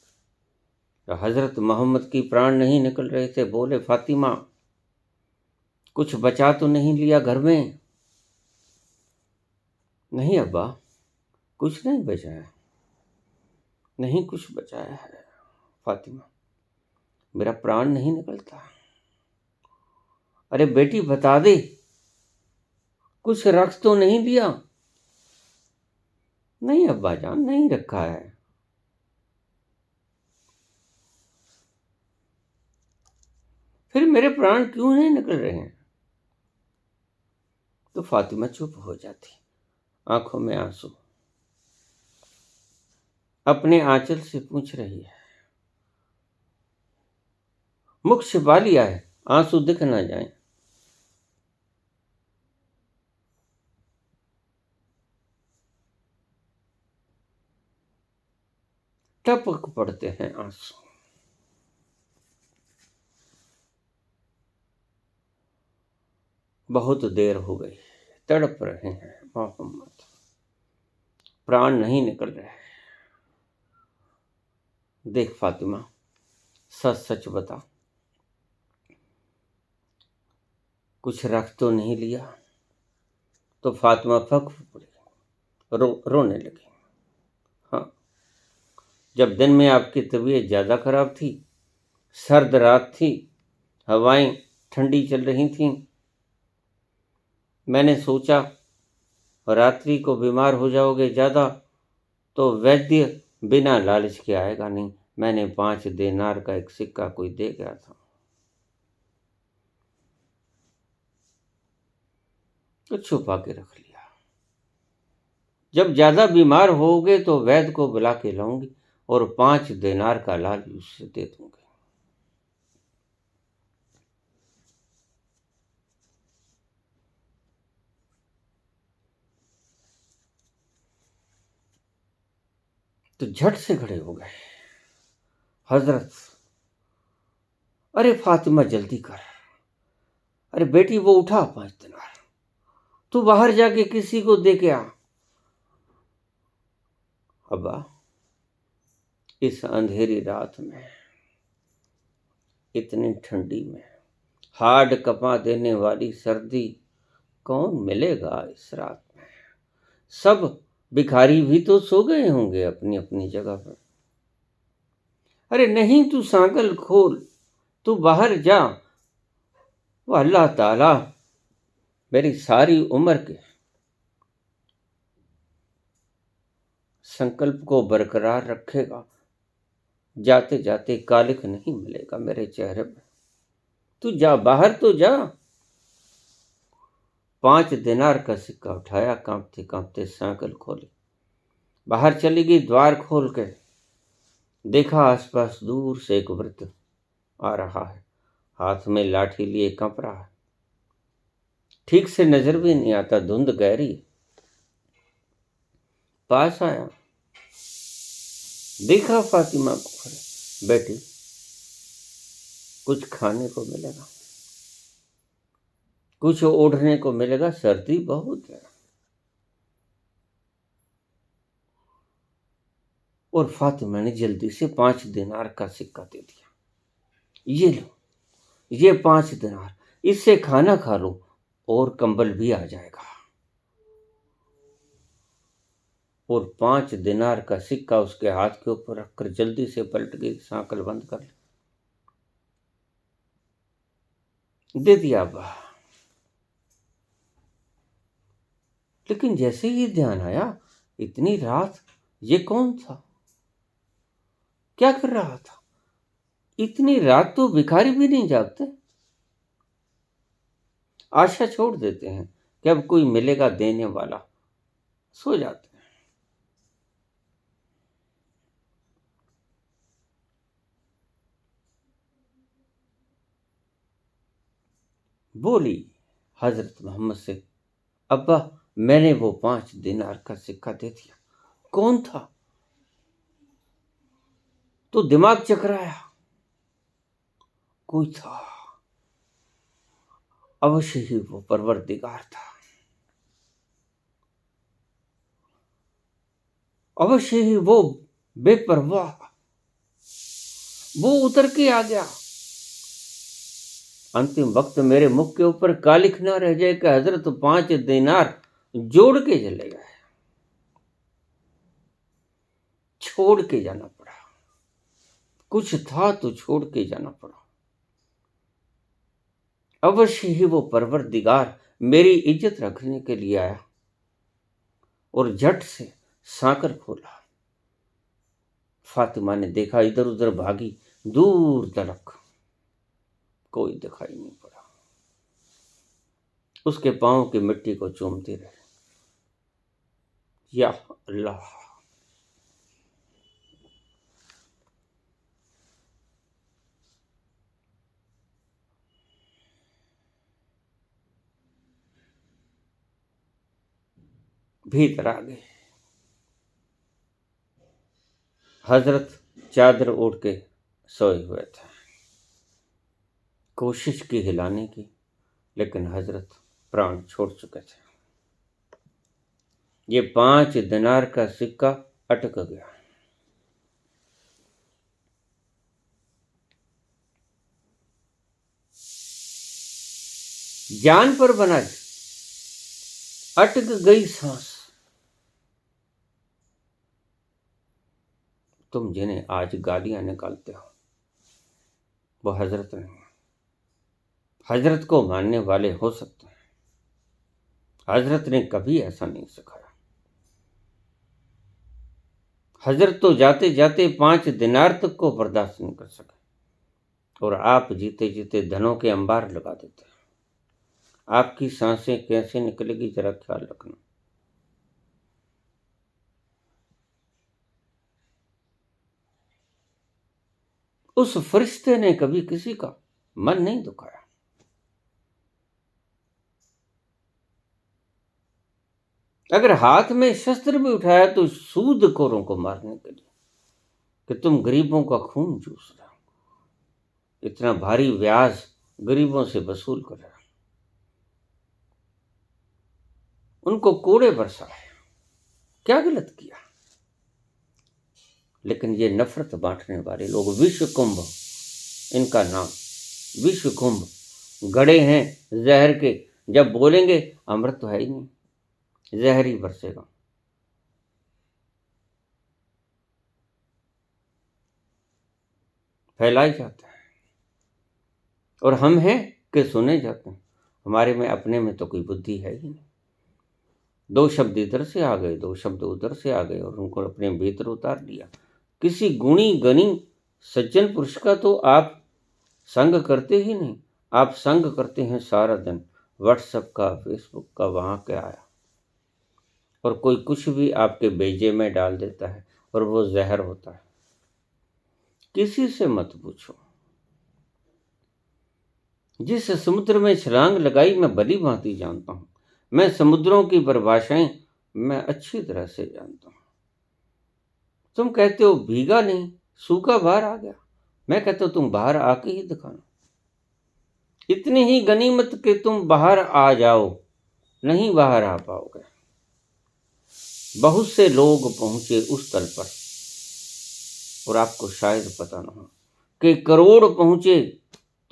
हजरत मोहम्मद की प्राण नहीं निकल रहे थे। बोले, फातिमा, कुछ बचा तो नहीं लिया घर में? नहीं अब्बा, कुछ नहीं बचाया, नहीं कुछ बचाया है फातिमा, मेरा प्राण नहीं निकलता। अरे बेटी बता दे, कुछ रख तो नहीं दिया? नहीं अब्बा जान, नहीं रखा है। फिर मेरे प्राण क्यों नहीं निकल रहे हैं? तो फातिमा चुप हो जाती, आंखों में आंसू, अपने आंचल से पूछ रही है। मुख छिपा लिया है, आंसू दिख ना जाए। टपक पड़ते हैं आंसू। बहुत देर हो गई, तड़प रहे हैं मोहम्मद, प्राण नहीं निकल रहे। देख फातिमा, सच सच बता, कुछ रख तो नहीं लिया? तो फातिमा फक पड़ी, रोने लगी। हाँ, जब दिन में आपकी तबीयत ज़्यादा खराब थी, सर्द रात थी, हवाएं ठंडी चल रही थीं, मैंने सोचा रात्रि को बीमार हो जाओगे ज़्यादा तो वैद्य बिना लालच के आएगा नहीं। मैंने 5 देनार का एक सिक्का कोई दे गया था, तो छुपा के रख लिया। जब ज़्यादा बीमार होगे तो वैद्य को बुला के लाऊंगी और 5 देनार का लाल उससे दे दूंगी। तो झट से खड़े हो गए। हजरत, अरे फातिमा जल्दी कर, अरे बेटी वो उठा 5 दिनार, तू बाहर जाके किसी को दे के आ। अब्बा, इस अंधेरी रात में, इतनी ठंडी में, हाड कपा देने वाली सर्दी, कौन मिलेगा इस रात में? सब भिखारी भी तो सो गए होंगे अपनी अपनी जगह पर। अरे नहीं, तू सांकल खोल, तू बाहर जा। वो अल्लाह ताला मेरी सारी उम्र के संकल्प को बरकरार रखेगा। जाते जाते कालिख नहीं मिलेगा मेरे चेहरे पर। तू जा, बाहर तो जा। 5 दिनार का सिक्का उठाया, कांपते कांपते सांकल खोली, बाहर चली गई। द्वार खोल के देखा, आसपास दूर से एक वृद्ध आ रहा है, हाथ में लाठी लिए कांप रहा है। ठीक से नजर भी नहीं आता, धुंध गहरी। पास आया, देखा फातिमा को खड़े। बेटी, कुछ खाने को मिलेगा, कुछ ओढ़ने को मिलेगा, सर्दी बहुत है। और फातिमा ने जल्दी से 5 दिनार का सिक्का दे दिया। ये लो, ये 5 दिनार, इससे खाना खा लो और कंबल भी आ जाएगा। और 5 दिनार का सिक्का उसके हाथ के ऊपर रखकर जल्दी से पलट गई, सांकल बंद कर ली, दे दिया अब्बा। लेकिन जैसे ही ध्यान आया, इतनी रात ये कौन था, क्या कर रहा था? इतनी रात तो भिखारी भी नहीं जागते। आशा छोड़ देते हैं कि अब कोई मिलेगा देने वाला, सो जाते हैं। बोली हजरत मोहम्मद से, अब्बा मैंने वो 5 दिनार का सिक्का दे दिया। कौन था? तो दिमाग चकराया। कोई था, अवश्य ही वो परवरदिगार था, अवश्य ही वो बेपरवाह, वो उतर के आ गया। अंतिम वक्त मेरे मुख के ऊपर कालिख ना रह जाए कि हजरत 5 दिनार जोड़ के चले गए, छोड़ के जाना पड़ा। कुछ था तो छोड़ के जाना पड़ा। अवश्य ही वो परवरदिगार मेरी इज्जत रखने के लिए आया। और झट से सांकर खोला। फातिमा ने देखा, इधर उधर भागी, दूर तलक कोई दिखाई नहीं पड़ा। उसके पांव की मिट्टी को चूमती रही, या अल्लाह। भीतर आ गए। हजरत चादर ओढ़ के सोए हुए थे। कोशिश की हिलाने की, लेकिन हजरत प्राण छोड़ चुके थे। ये 5 दिनार का सिक्का अटक गया। जान पर बना, अटक गई सांस। तुम जिन्हें आज गालियां निकालते हो, वो हजरत नहीं, हजरत को मानने वाले हो सकते हैं। हजरत ने कभी ऐसा नहीं सिखाया। हजरत तो जाते जाते 5 दिनार तक को बर्दाश्त नहीं कर सके, और आप जीते जीते धनों के अंबार लगा देते हैं। आपकी सांसें कैसे निकलेगी, जरा ख्याल रखना। उस फरिश्ते ने कभी किसी का मन नहीं दुखाया। अगर हाथ में शस्त्र भी उठाया तो सूदखोरों को मारने के लिए, कि तुम गरीबों का खून चूस रहे हो, इतना भारी ब्याज गरीबों से वसूल कर रहे हो, उनको कोड़े बरसाए। क्या गलत किया? लेकिन ये नफरत बांटने वाले लोग, विश्व कुंभ इनका नाम, विश्व कुंभ गड़े हैं जहर के। जब बोलेंगे अमृत तो है ही नहीं, जहर ही बरसेगा। फैलाई जाता है और हम हैं कि सुने जाते हैं। हमारे में अपने में तो कोई बुद्धि है ही नहीं। दो शब्द इधर से आ गए, दो शब्द उधर से आ गए और उनको अपने भीतर उतार दिया। किसी गुणी गणी सज्जन पुरुष का तो आप संग करते ही नहीं। आप संग करते हैं सारा दिन, व्हाट्सएप का, फेसबुक का, वहाँ क्या आया, और कोई कुछ भी आपके बेजे में डाल देता है और वो जहर होता है। किसी से मत पूछो। जिस समुद्र में छलांग लगाई मैं भली भांति जानता हूं। मैं समुद्रों की परिभाषाएं मैं अच्छी तरह से जानता हूं। तुम कहते हो भीगा नहीं, सूखा बाहर आ गया। मैं कहता हूं तुम बाहर आके ही दिखाना। इतनी ही गनीमत कि तुम बाहर आ जाओ, नहीं बाहर आ पाओगे। बहुत से लोग पहुंचे उस तल पर और आपको शायद पता ना हो कि करोड़ पहुंचे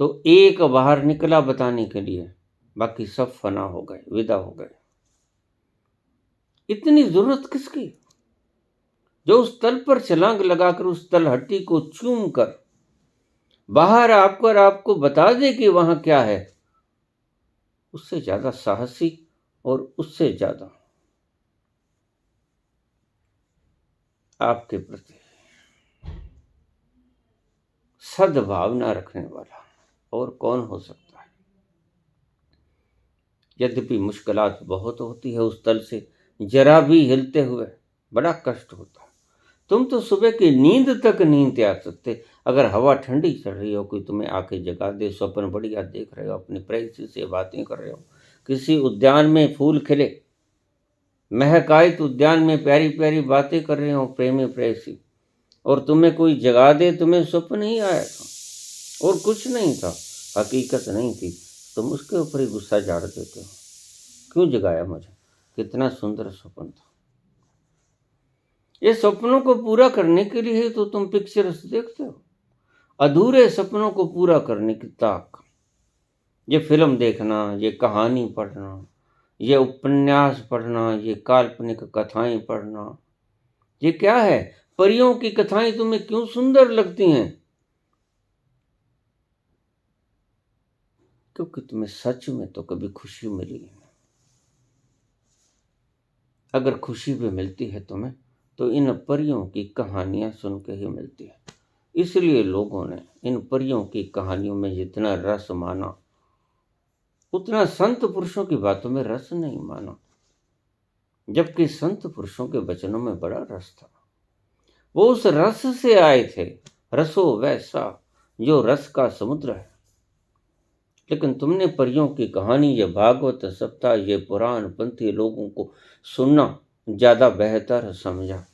तो एक बाहर निकला बताने के लिए, बाकी सब फना हो गए, विदा हो गए। इतनी जरूरत किसकी? जो उस तल पर छलांग लगाकर उस तलहटी को चूम कर बाहर आकर आपको बता दे कि वहां क्या है, उससे ज्यादा साहसी और उससे ज्यादा आपके प्रति सद्भावना रखने वाला और कौन हो सकता है। यद्यपि मुश्किलात बहुत होती है, उस तल से जरा भी हिलते हुए बड़ा कष्ट होता है। तुम तो सुबह की नींद तक नहीं त्याग सकते। अगर हवा ठंडी चल रही हो, कोई तुम्हें आके जगा दे, स्वप्न बढ़िया देख रहे हो, अपनी प्रेयसी से बातें कर रहे हो, किसी उद्यान में फूल खिले, महकायित उद्यान में प्यारी प्यारी बातें कर रहे हो प्रेमी प्रेयसी, और तुम्हें कोई जगा दे, तुम्हें स्वप्न ही आया था और कुछ नहीं था, हकीकत नहीं थी, तुम उसके ऊपर ही गुस्सा झाड़ देते हो। क्यों जगाया मुझे? कितना सुंदर स्वप्न था। ये सपनों को पूरा करने के लिए ही तो तुम पिक्चर्स देखते हो। अधूरे सपनों को पूरा करने की ताक। ये फिल्म देखना, ये कहानी पढ़ना, ये उपन्यास पढ़ना, ये काल्पनिक कथाएं पढ़ना, ये क्या है? परियों की कथाएं तुम्हें क्यों सुंदर लगती हैं? क्योंकि तुम्हें सच में तो कभी खुशी मिली है। अगर खुशी भी मिलती है तुम्हें तो इन परियों की कहानियां सुन के ही मिलती है। इसलिए लोगों ने इन परियों की कहानियों में जितना रस माना, उतना संत पुरुषों की बातों में रस नहीं माना। जबकि संत पुरुषों के वचनों में बड़ा रस था। वो उस रस से आए थे, रसो वैसा जो रस का समुद्र है। लेकिन तुमने परियों की कहानी, ये भागवत सप्ताह, ये पुराण पंथी लोगों को सुनना ज्यादा बेहतर समझा।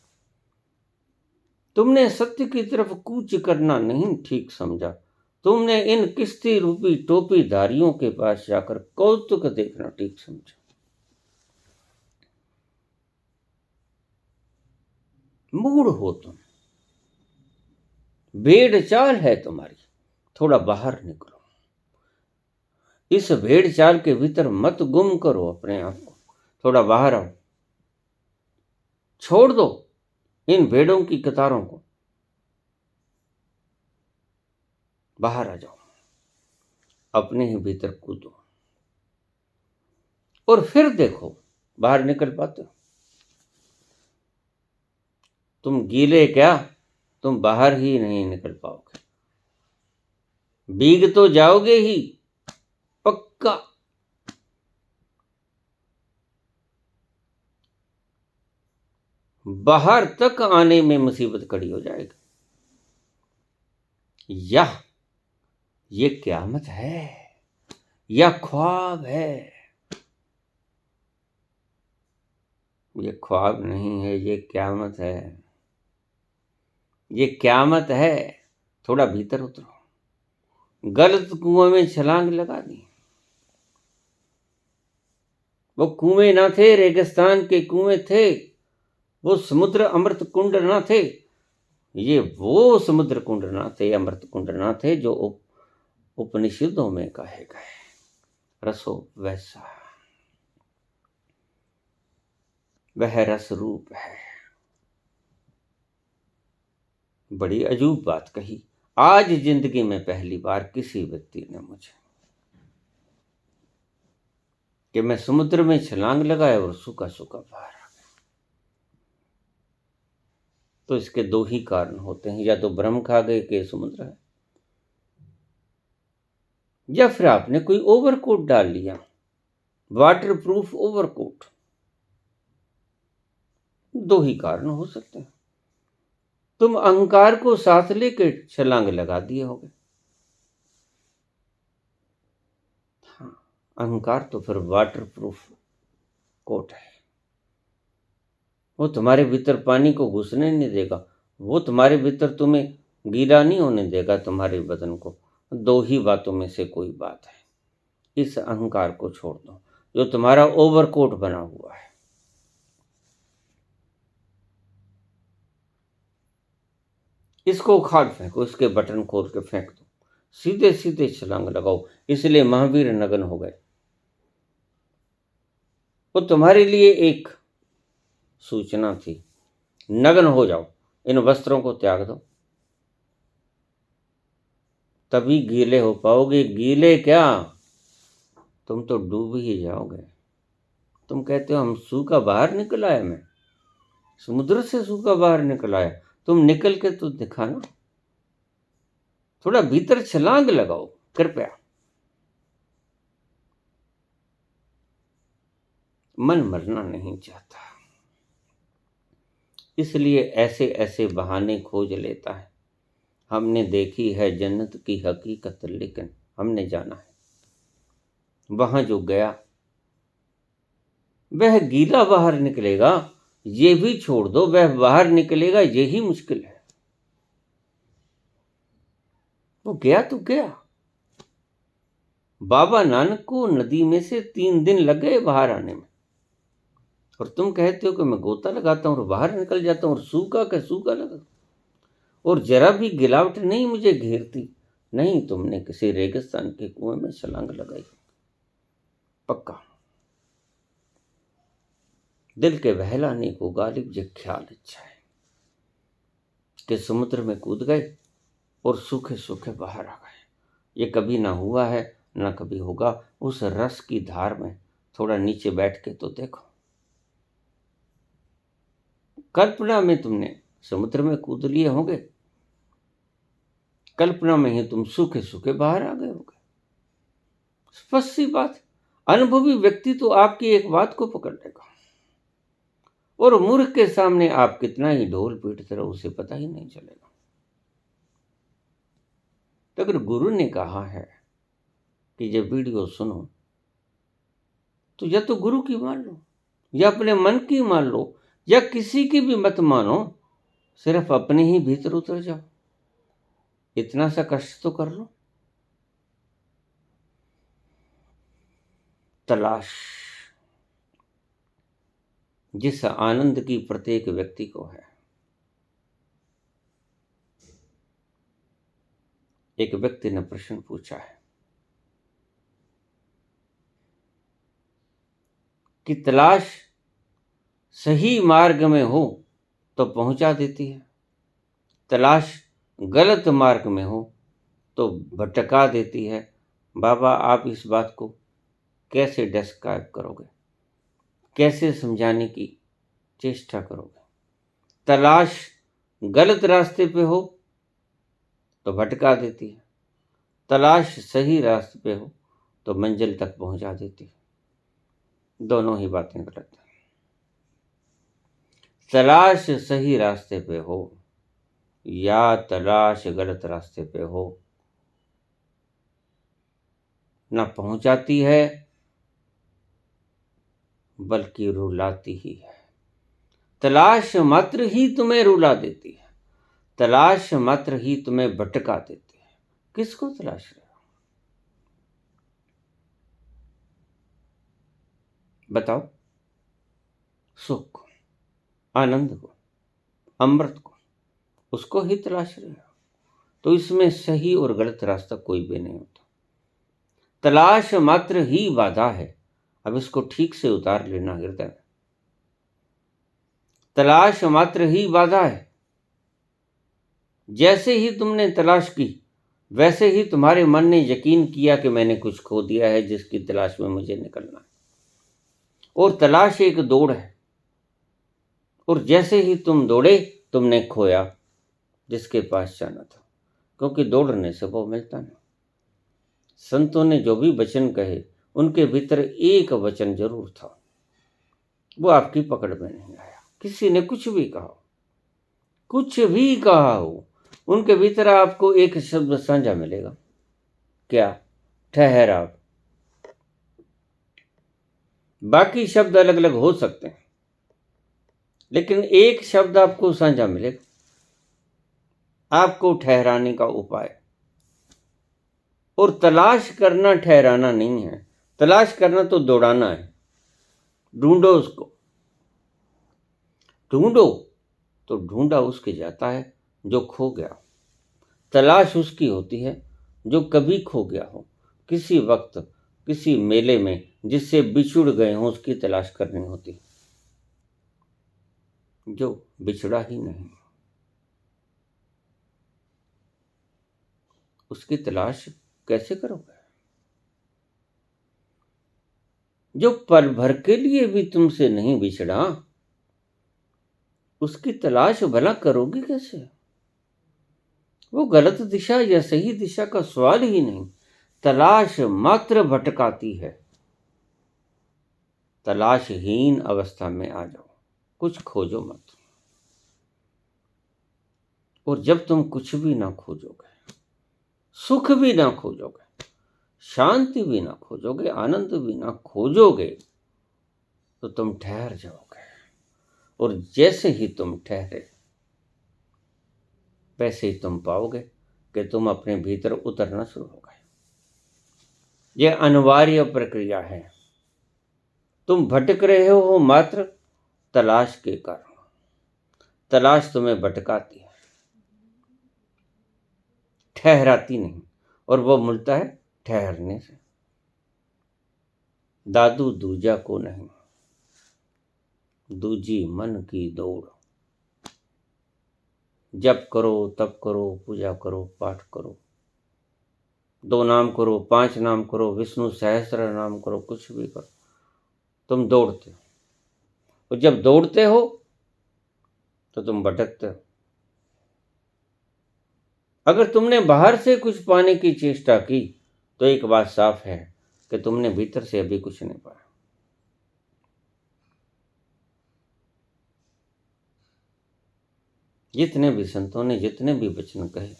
तुमने सत्य की तरफ कूच करना नहीं ठीक समझा। तुमने इन किस्ती रूपी टोपीधारियों के पास जाकर कौतुक देखना ठीक समझा। मूड हो तुम, भेड़ चाल है तुम्हारी, थोड़ा बाहर निकलो। इस भेड़ चाल के भीतर मत गुम करो अपने आप को, थोड़ा बाहर आओ। छोड़ दो इन भेड़ों की कतारों को, बाहर आ जाओ, अपने ही भीतर कूदो और फिर देखो बाहर निकल पाते हो। तुम गीले क्या, तुम बाहर ही नहीं निकल पाओगे। भीग तो जाओगे ही पक्का। बाहर तक आने में मुसीबत खड़ी हो जाएगी। यह ये क़यामत है या ख्वाब है? ये ख्वाब नहीं है, ये क़यामत है। ये क़यामत है। थोड़ा भीतर उतरो। गलत कुएं में छलांग लगा दी। वो कुएं ना थे, रेगिस्तान के कुएं थे। वो समुद्र अमृत कुंड ना थे। ये वो समुद्र कुंड ना थे, अमृत कुंड ना थे जो उपनिषदों में कहे गए। रसो वैसा, वह रस रूप है। बड़ी अजूब बात कही। आज जिंदगी में पहली बार किसी व्यक्ति ने मुझे कि मैं समुद्र में छलांग लगाया और सूखा सूखा बाहर आ गया। तो इसके दो ही कारण होते हैं, या तो भ्रम खा गए कि समुद्र है, या फिर आपने कोई ओवरकोट डाल लिया, वाटर प्रूफ ओवरकोट। दो ही कारण हो सकते हैं। तुम अहंकार को साथ लेकर छलांग लगा दिए होगे। हाँ, अहंकार तो फिर वाटर प्रूफ कोट है। वो तुम्हारे भीतर पानी को घुसने नहीं देगा, वो तुम्हारे भीतर तुम्हें गीला नहीं होने देगा, तुम्हारे बदन को। दो ही बातों में से कोई बात है। इस अहंकार को छोड़ दो जो तुम्हारा ओवरकोट बना हुआ है। इसको उखाड़ फेंको, इसके बटन खोल के फेंक दो, सीधे सीधे छलांग लगाओ। इसलिए महावीर नग्न हो गए। वो तुम्हारे लिए एक सूचना थी, नग्न हो जाओ, इन वस्त्रों को त्याग दो, तभी गीले हो पाओगे। गीले क्या, तुम तो डूब ही जाओगे। तुम कहते हो हम सूखा बाहर निकल आया, मैं समुद्र से सूखा बाहर निकल आया। तुम निकल के तो दिखाना, थोड़ा भीतर छलांग लगाओ कृपया। मन मरना नहीं चाहता, इसलिए ऐसे ऐसे बहाने खोज लेता है। हमने देखी है जन्नत की हकीकत, लेकिन हमने जाना है वहां जो गया वह गीला बाहर निकलेगा। ये भी छोड़ दो, वह बाहर निकलेगा यही मुश्किल है। वो गया तो गया। बाबा नानक को नदी में से 3 दिन लग गए बाहर आने में, और तुम कहते हो कि मैं गोता लगाता हूं और बाहर निकल जाता हूं और सूखा का सूखा लगा, और जरा भी गिलावट नहीं मुझे घेरती। नहीं, तुमने किसी रेगिस्तान के कुएं में छलांग लगाई पक्का। दिल के बहलाने को गालिब जे ख्याल अच्छा है कि समुद्र में कूद गए और सूखे सूखे बाहर आ गए। ये कभी ना हुआ है, ना कभी होगा। उस रस की धार में थोड़ा नीचे बैठ के तो देखो। कल्पना में तुमने समुद्र में कूद लिए होंगे, कल्पना में ही तुम सूखे सूखे बाहर आ गए होंगे। स्पष्ट सी बात। अनुभवी व्यक्ति तो आपकी एक बात को पकड़ लेगा, और मूर्ख के सामने आप कितना ही ढोल पीटते रहो उसे पता ही नहीं चलेगा। तो अगर गुरु ने कहा है कि ये वीडियो सुनो, तो या तो गुरु की मान लो, या अपने मन की मान लो, या किसी की भी मत मानो, सिर्फ अपने ही भीतर उतर जाओ। इतना सा कष्ट तो कर लो। तलाश, जिस आनंद की प्रत्येक व्यक्ति को है। एक व्यक्ति ने प्रश्न पूछा है कि तलाश सही मार्ग में हो तो पहुंचा देती है, तलाश गलत मार्ग में हो तो भटका देती है। बाबा, आप इस बात को कैसे डिस्क्राइब करोगे, कैसे समझाने की चेष्टा करोगे? तलाश गलत रास्ते पे हो तो भटका देती है, तलाश सही रास्ते पे हो तो मंजिल तक पहुंचा देती है। दोनों ही बातें गलत हैं। तलाश सही रास्ते पे हो या तलाश गलत रास्ते पे हो, ना पहुंचाती है बल्कि रुलाती ही है। तलाश मात्र ही तुम्हें रुला देती है, तलाश मात्र ही तुम्हें भटका देती है। किसको तलाश रहे हो? बताओ। सुख को, आनंद को, अमृत को, उसको ही तलाश रहे हो। तो इसमें सही और गलत रास्ता कोई भी नहीं होता। तलाश मात्र ही बाधा है। अब इसको ठीक से उतार लेना हृदय में। तलाश मात्र ही बाधा है। जैसे ही तुमने तलाश की, वैसे ही तुम्हारे मन ने यकीन किया कि मैंने कुछ खो दिया है जिसकी तलाश में मुझे निकलना है। और तलाश एक दौड़ है, और जैसे ही तुम दौड़े तुमने खोया जिसके पास जाना था, क्योंकि दौड़ने से वो मिलता नहीं। संतों ने जो भी वचन कहे उनके भीतर एक वचन जरूर था, वो आपकी पकड़ में नहीं आया। किसी ने कुछ भी कहा, कुछ भी कहा हो, उनके भीतर आपको एक शब्द साझा मिलेगा। क्या? ठहराव। बाकी शब्द अलग अलग हो सकते हैं, लेकिन एक शब्द आपको साझा मिलेगा, आपको ठहराने का उपाय। और तलाश करना ठहराना नहीं है। तलाश करना तो दौड़ाना है। ढूंढो उसको, ढूंढो तो ढूंढा उसके जाता है जो खो गया। तलाश उसकी होती है जो कभी खो गया हो, किसी वक्त किसी मेले में जिससे बिछुड़ गए हों, उसकी तलाश करनी होती, जो बिछड़ा ही नहीं, उसकी तलाश कैसे करोगे? जो पल भर के लिए भी तुमसे नहीं बिछड़ा, उसकी तलाश भला करोगे कैसे? वो गलत दिशा या सही दिशा का सवाल ही नहीं। तलाश मात्र भटकाती है। तलाशहीन अवस्था में आ जाओ, कुछ खोजो मत। और जब तुम कुछ भी ना खोजोगे, सुख भी ना खोजोगे, शांति भी ना खोजोगे, आनंद भी ना खोजोगे, तो तुम ठहर जाओगे। और जैसे ही तुम ठहरे, वैसे ही तुम पाओगे कि तुम अपने भीतर उतरना शुरू हो गए। यह अनिवार्य प्रक्रिया है। तुम भटक रहे हो मात्र तलाश के कारण। तलाश तुम्हें भटकाती है, ठहराती नहीं। और वो मिलता है ठहरने से। दादू दूजा को नहीं, दूजी मन की दौड़। जप करो, तप करो, पूजा करो, पाठ करो, 2 नाम करो, 5 नाम करो, विष्णु सहस्त्र नाम करो, कुछ भी करो, तुम दौड़ते हो। और जब दौड़ते हो तो तुम भटकते हो। अगर तुमने बाहर से कुछ पाने की चेष्टा की तो एक बात साफ है कि तुमने भीतर से अभी कुछ नहीं पाया। जितने भी संतों ने जितने भी वचन कहे,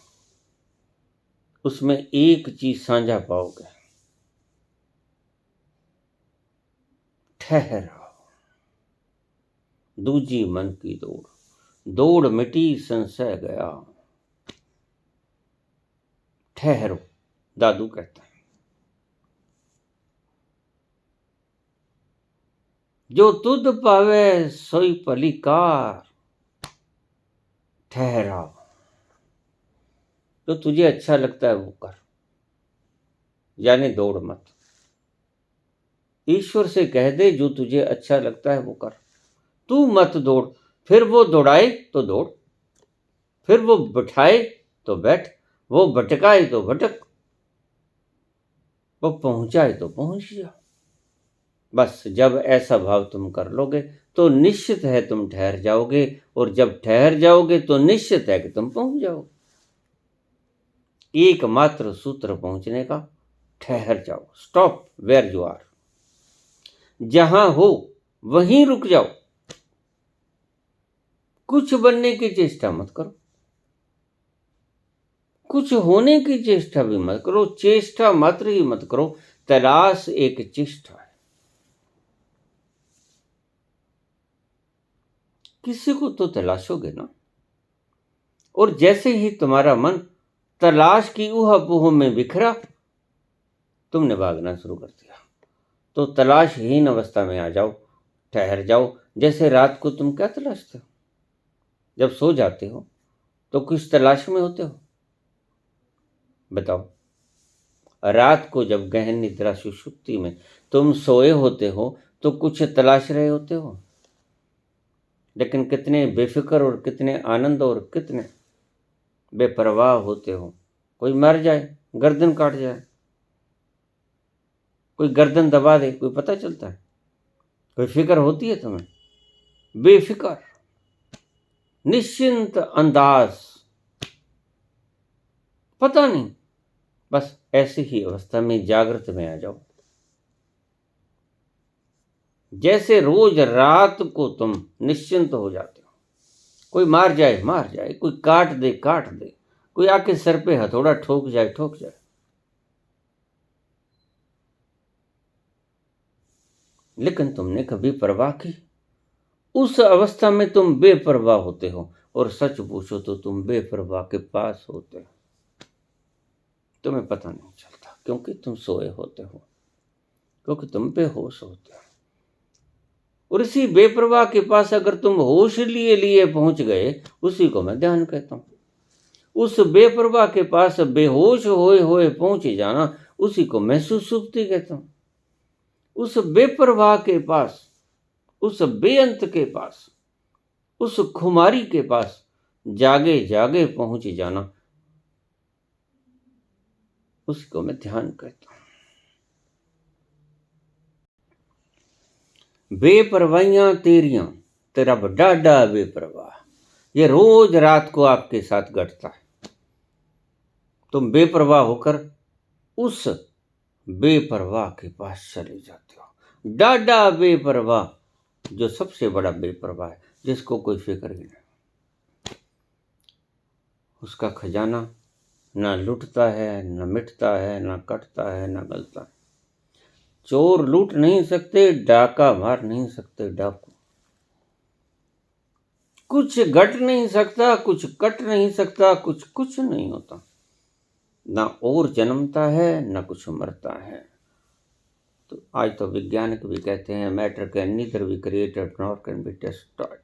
उसमें एक चीज साझा पाओगे, ठहराओ। दूजी मन की दौड़, दौड़ मिटी संशय गया। ठहरो, दादू कहता है। जो तुध पावे सोई पलिकार। ठहराओ। जो तुझे अच्छा लगता है वो कर, यानी दौड़ मत। ईश्वर से कह दे जो तुझे अच्छा लगता है वो कर, तू मत दौड़। फिर वो दौड़ाए तो दौड़, फिर वो बिठाए तो बैठ, वो भटकाए तो भटक, वो पहुंचाए तो पहुंच जा। बस जब ऐसा भाव तुम कर लोगे तो निश्चित है तुम ठहर जाओगे। और जब ठहर जाओगे तो निश्चित है कि तुम पहुंच जाओगे। एकमात्र सूत्र पहुंचने का, ठहर जाओ। Stop where you are. जहां हो वहीं रुक जाओ। कुछ बनने की चेष्टा मत करो, कुछ होने की चेष्टा भी मत करो, चेष्टा मात्र ही मत करो। तलाश एक चेष्टा है। किसी को तो तलाशोगे ना। और जैसे ही तुम्हारा मन तलाश की ऊहा-पोह में बिखरा, तुमने भागना शुरू कर दिया। तो तलाशहीन अवस्था में आ जाओ, ठहर जाओ। जैसे रात को तुम क्या तलाशते हो? जब सो जाते हो तो किस तलाश में होते हो? बताओ। रात को जब गहन निद्रा सुषुप्ति में तुम सोए होते हो तो कुछ तलाश रहे होते हो, लेकिन कितने बेफिक्र और कितने आनंद और कितने बेपरवाह होते हो। कोई मर जाए, गर्दन काट जाए, कोई गर्दन दबा दे, कोई पता चलता है? कोई फिक्र होती है तुम्हें? बेफिक्र, निश्चिंत अंदाज, पता नहीं। बस ऐसी ही अवस्था में जागृत में आ जाओ। जैसे रोज रात को तुम निश्चिंत हो जाते हो, कोई मार जाए मार जाए, कोई काट दे काट दे, कोई आके सर पे हथौड़ा ठोक जाए ठोक जाए, लेकिन तुमने कभी परवाह की? उस अवस्था में तुम बेपरवाह होते हो, और सच पूछो तो तुम बेपरवाह के पास होते हो। तुम्हें पता नहीं चलता, क्योंकि तुम सोए होते हो, क्योंकि तुम बेहोश होते हो। और इसी बेपरवाह के पास अगर तुम होश लिए लिए पहुंच गए, उसी को मैं ध्यान कहता हूं। उस बेपरवाह के पास बेहोश होए होए पहुंचे जाना, उसी को मैं सुसुप्ति कहता हूं। उस बेपरवाह के पास, उस बेअंत के पास, उस खुमारी के पास जागे जागे पहुंच जाना, उसको मैं ध्यान कहता हूं। बेपरवाहियां तेरियां, तेरा डाडा बेपरवाह, ये रोज रात को आपके साथ घटता है। तुम बेपरवाह होकर उस बेपरवाह के पास चले जाते हो। डाडा बेपरवाह, जो सबसे बड़ा बेपरवाह है, जिसको कोई फिक्र ही नहीं। उसका खजाना ना लुटता है, ना मिटता है, ना कटता है, ना गलता है। चोर लूट नहीं सकते, डाका मार नहीं सकते डाकू। कुछ घट नहीं सकता, कुछ कट नहीं सकता, कुछ नहीं होता। ना और जन्मता है, ना कुछ मरता है। तो आज तो वैज्ञानिक भी कहते हैं, matter can neither be created nor can be destroyed.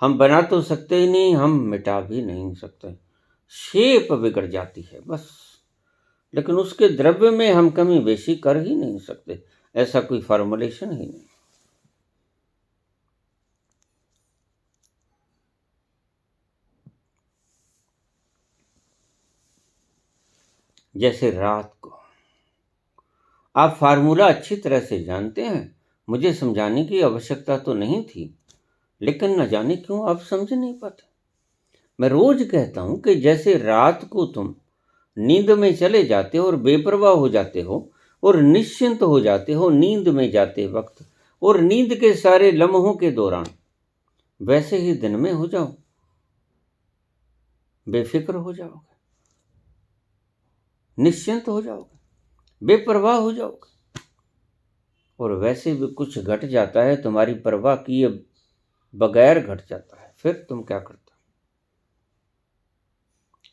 हम बना तो सकते ही नहीं, हम मिटा भी नहीं सकते। शेप बिगड़ जाती है बस, लेकिन उसके द्रव्य में हम कमी बेशी कर ही नहीं सकते। ऐसा कोई फॉर्मुलेशन ही नहीं। जैसे रात को आप फार्मूला अच्छी तरह से जानते हैं, मुझे समझाने की आवश्यकता तो नहीं थी, लेकिन न जाने क्यों आप समझ नहीं पाते। मैं रोज कहता हूं कि जैसे रात को तुम नींद में चले जाते हो और बेपरवाह हो जाते हो और निश्चिंत हो जाते हो नींद में जाते वक्त और नींद के सारे लम्हों के दौरान, वैसे ही दिन में हो जाओ, बेफिक्र हो जाओगे, निश्चिंत हो जाओगे, बेपरवाह हो जाओगे। और वैसे भी कुछ घट जाता है, तुम्हारी परवाह किए बगैर घट जाता है, फिर तुम क्या करते हो?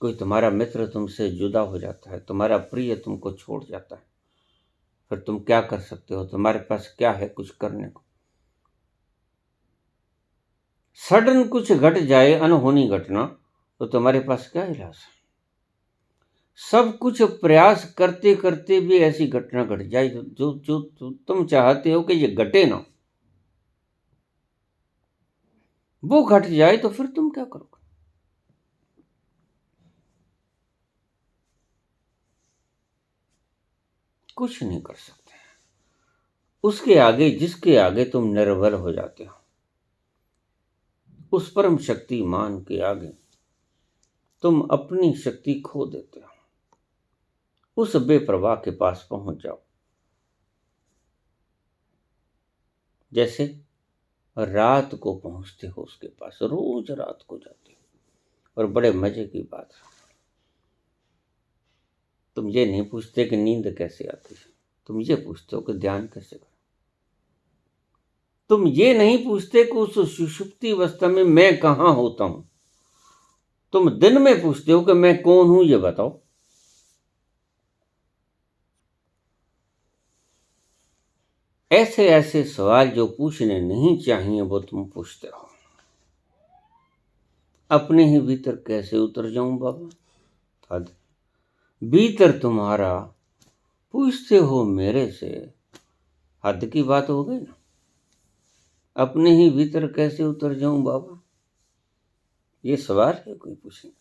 कोई तुम्हारा मित्र तुमसे जुदा हो जाता है, तुम्हारा प्रिय तुमको छोड़ जाता है, फिर तुम क्या कर सकते हो? तुम्हारे पास क्या है कुछ करने को? सडन कुछ घट जाए, अनहोनी घटना, तो तुम्हारे पास क्या इलाज है? सब कुछ प्रयास करते करते भी ऐसी घटना घट जाए जो तुम चाहते हो कि ये घटे ना, वो घट जाए, तो फिर तुम क्या करोगे? कुछ नहीं कर सकते। उसके आगे, जिसके आगे तुम निर्बल हो जाते हो, उस परम शक्तिमान के आगे तुम अपनी शक्ति खो देते हो। उस बेप्रवाह के पास पहुंच जाओ। जैसे रात को पहुंचते हो उसके पास, रोज रात को जाते हो। और बड़े मजे की बात है, तुम ये नहीं पूछते कि नींद कैसे आती है, तुम ये पूछते हो कि ध्यान कैसे करो। तुम ये नहीं पूछते कि उस सुषुप्ति अवस्था में मैं कहां होता हूं। तुम दिन में पूछते हो कि मैं कौन हूं, ये बताओ। ऐसे ऐसे सवाल जो पूछने नहीं चाहिए, वो तुम पूछते हो। अपने ही भीतर कैसे उतर जाऊं बाबा? हद, भीतर तुम्हारा पूछते हो मेरे से, हद की बात हो गई ना। अपने ही भीतर कैसे उतर जाऊं बाबा, ये सवाल है कोई पूछे?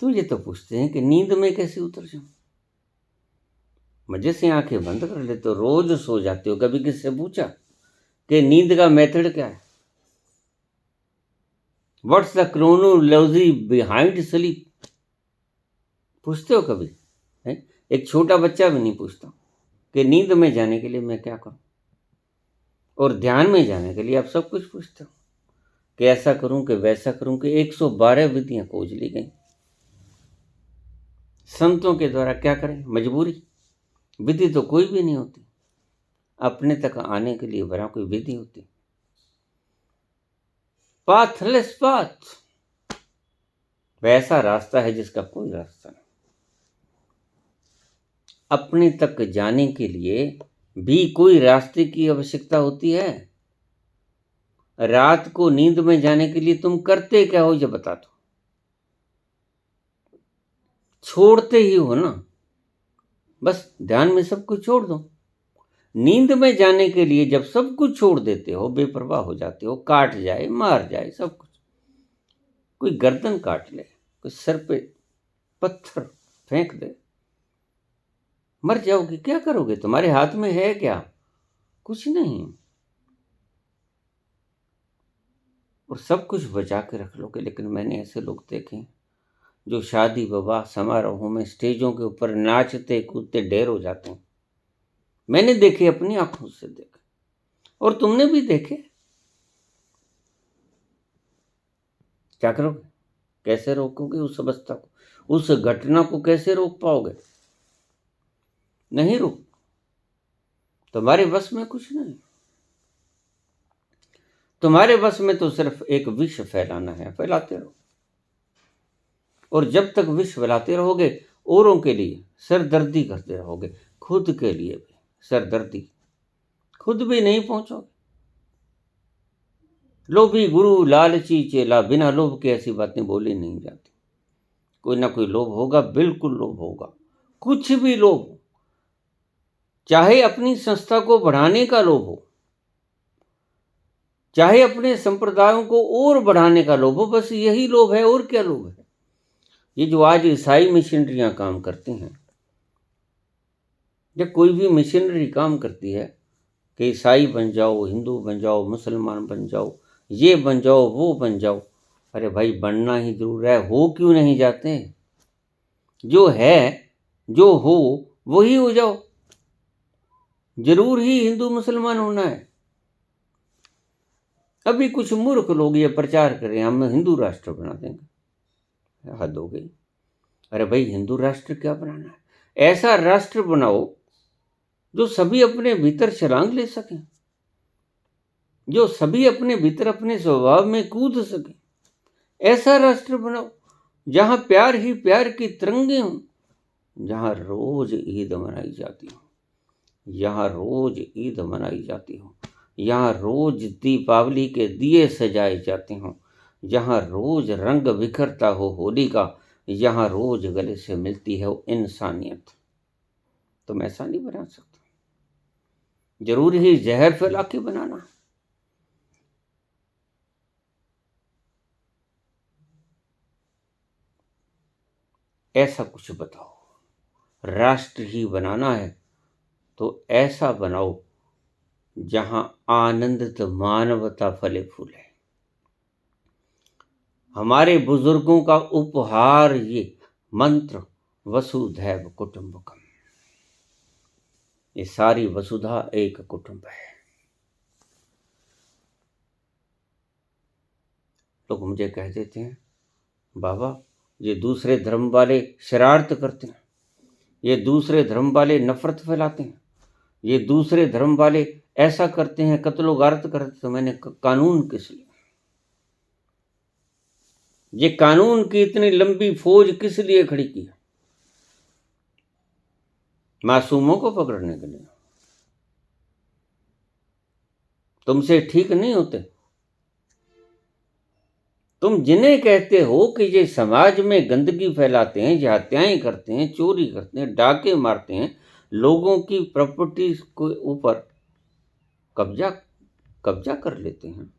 तो ये तो पूछते हैं कि नींद में कैसे उतर जाऊं। मजे से आंखें बंद कर लेते हो, रोज सो जाते हो। कभी किससे पूछा कि नींद का मेथड क्या है? What's the chronology behind sleep? पूछते हो कभी? है? एक छोटा बच्चा भी नहीं पूछता कि नींद में जाने के लिए मैं क्या करूं। और ध्यान में जाने के लिए आप सब कुछ पूछते हो कि ऐसा करूं कि वैसा करूं, कि 112 विधियां खोज ली गई। संतों के द्वारा क्या करें, मजबूरी। विधि तो कोई भी नहीं होती, अपने तक आने के लिए बड़ा कोई विधि होती। पाथलेस पाथ, वैसा रास्ता है जिसका कोई रास्ता नहीं। अपने तक जाने के लिए भी कोई रास्ते की आवश्यकता होती है? रात को नींद में जाने के लिए तुम करते क्या हो, ये बता दो। छोड़ते ही हो ना, बस ध्यान में सब कुछ छोड़ दो। नींद में जाने के लिए जब सब कुछ छोड़ देते हो, बेपरवाह हो जाते हो, काट जाए मार जाए सब कुछ, कोई गर्दन काट ले, कोई सर पे पत्थर फेंक दे, मर जाओगे, क्या करोगे? तुम्हारे हाथ में है क्या? कुछ नहीं। और सब कुछ बचा के रख लोगे। लेकिन मैंने ऐसे लोग देखे जो शादी विवाह समारोहों में स्टेजों के ऊपर नाचते कूदते ढेर हो जाते हैं। मैंने देखे, अपनी आंखों से देखे, और तुमने भी देखे। क्या करोगे? कैसे रोकोगे उस अवस्था को? उस घटना को कैसे रोक पाओगे? नहीं रोक, तुम्हारे बस में कुछ नहीं। तुम्हारे बस में तो सिर्फ एक विष फैलाना है, फैलाते रहो। और जब तक विष फैलाते रहोगे, औरों के लिए सरदर्दी करते रहोगे, खुद के लिए भी सरदर्दी, खुद भी नहीं पहुंचोगे। लोभी गुरु लालची चेला, बिना लोभ के ऐसी बातें बोली नहीं जाती। कोई ना कोई लोभ होगा, बिल्कुल लोभ होगा, कुछ भी लोभ हो। चाहे अपनी संस्था को बढ़ाने का लोभ हो, चाहे अपने संप्रदायों को और बढ़ाने का लोभ हो, बस यही लोभ है, और क्या लोभ है? ये जो आज ईसाई मिशनरियां काम करती हैं, जब कोई भी मिशनरी काम करती है कि ईसाई बन जाओ, हिंदू बन जाओ, मुसलमान बन जाओ, ये बन जाओ, वो बन जाओ, अरे भाई बनना ही जरूर है, हो क्यों नहीं जाते? जो है, जो हो वही हो जाओ। जरूर ही हिंदू मुसलमान होना है? अभी कुछ मूर्ख लोग ये प्रचार करें हम हिंदू राष्ट्र बना देंगे, हद हो गई। अरे भाई, हिंदू राष्ट्र क्या बनाना है? ऐसा राष्ट्र बनाओ जो सभी अपने भीतर छलांग ले सकें, जो सभी अपने भीतर अपने स्वभाव में कूद सकें। ऐसा राष्ट्र बनाओ जहां प्यार ही प्यार की तरंगे हों, जहां रोज ईद मनाई जाती हो, यहाँ रोज ईद मनाई जाती हो, यहाँ रोज दीपावली के दिए सजाए जाते हों, जहाँ रोज रंग बिखरता हो होली का, यहाँ रोज गले से मिलती है वो इंसानियत। तुम ऐसा नहीं बना सकते, जरूर ही जहर फैला के बनाना। ऐसा कुछ बताओ, राष्ट्र ही बनाना है तो ऐसा बनाओ जहां आनंदित मानवता फले फूले। हमारे बुजुर्गों का उपहार ये मंत्र, वसुधैव कुटुंबकम, ये सारी वसुधा एक कुटुंब है। लोग मुझे कह देते हैं, बाबा ये दूसरे धर्म वाले शरारत करते हैं, ये दूसरे धर्म वाले नफरत फैलाते हैं, ये दूसरे धर्म वाले ऐसा करते हैं, कत्लो गारत करते। तो मैंने कानून किस लिए? ये कानून की इतनी लंबी फौज किस लिए खड़ी की है? मासूमों को पकड़ने के लिए। तुमसे ठीक नहीं होते। तुम जिन्हें कहते हो कि ये समाज में गंदगी फैलाते हैं, ये हत्याएं करते हैं, चोरी करते हैं, डाके मारते हैं, लोगों की प्रॉपर्टी के ऊपर कब्जा कब्जा कर लेते हैं,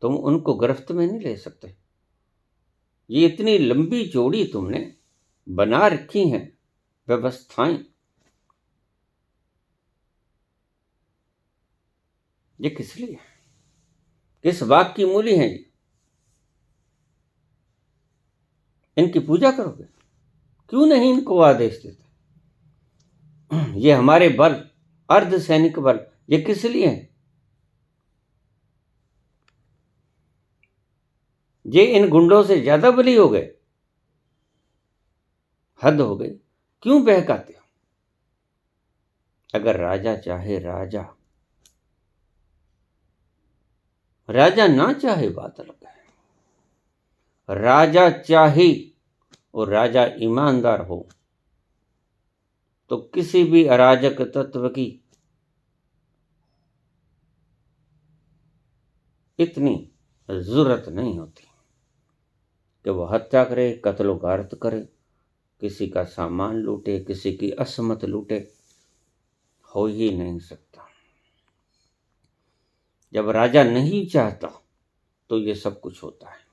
तुम उनको गिरफ्त में नहीं ले सकते। ये इतनी लंबी चौड़ी तुमने बना रखी हैं व्यवस्थाएं, ये किस लिए? किस बात की मूली है ये? इनकी पूजा करोगे? क्यों नहीं इनको आदेश देते? ये हमारे बल, अर्धसैनिक बल, ये किस लिए हैं? ये इन गुंडों से ज्यादा बली हो गए? हद हो गई। क्यों बहकाते हो? अगर राजा चाहे, राजा ना चाहे बात अलग है। राजा चाहे और राजा ईमानदार हो तो किसी भी अराजक तत्व की इतनी जरूरत नहीं होती कि वह हत्या करे, कत्लो गारत करे, किसी का सामान लूटे, किसी की असमत लूटे। हो ही नहीं सकता। जब राजा नहीं चाहता तो ये सब कुछ होता है।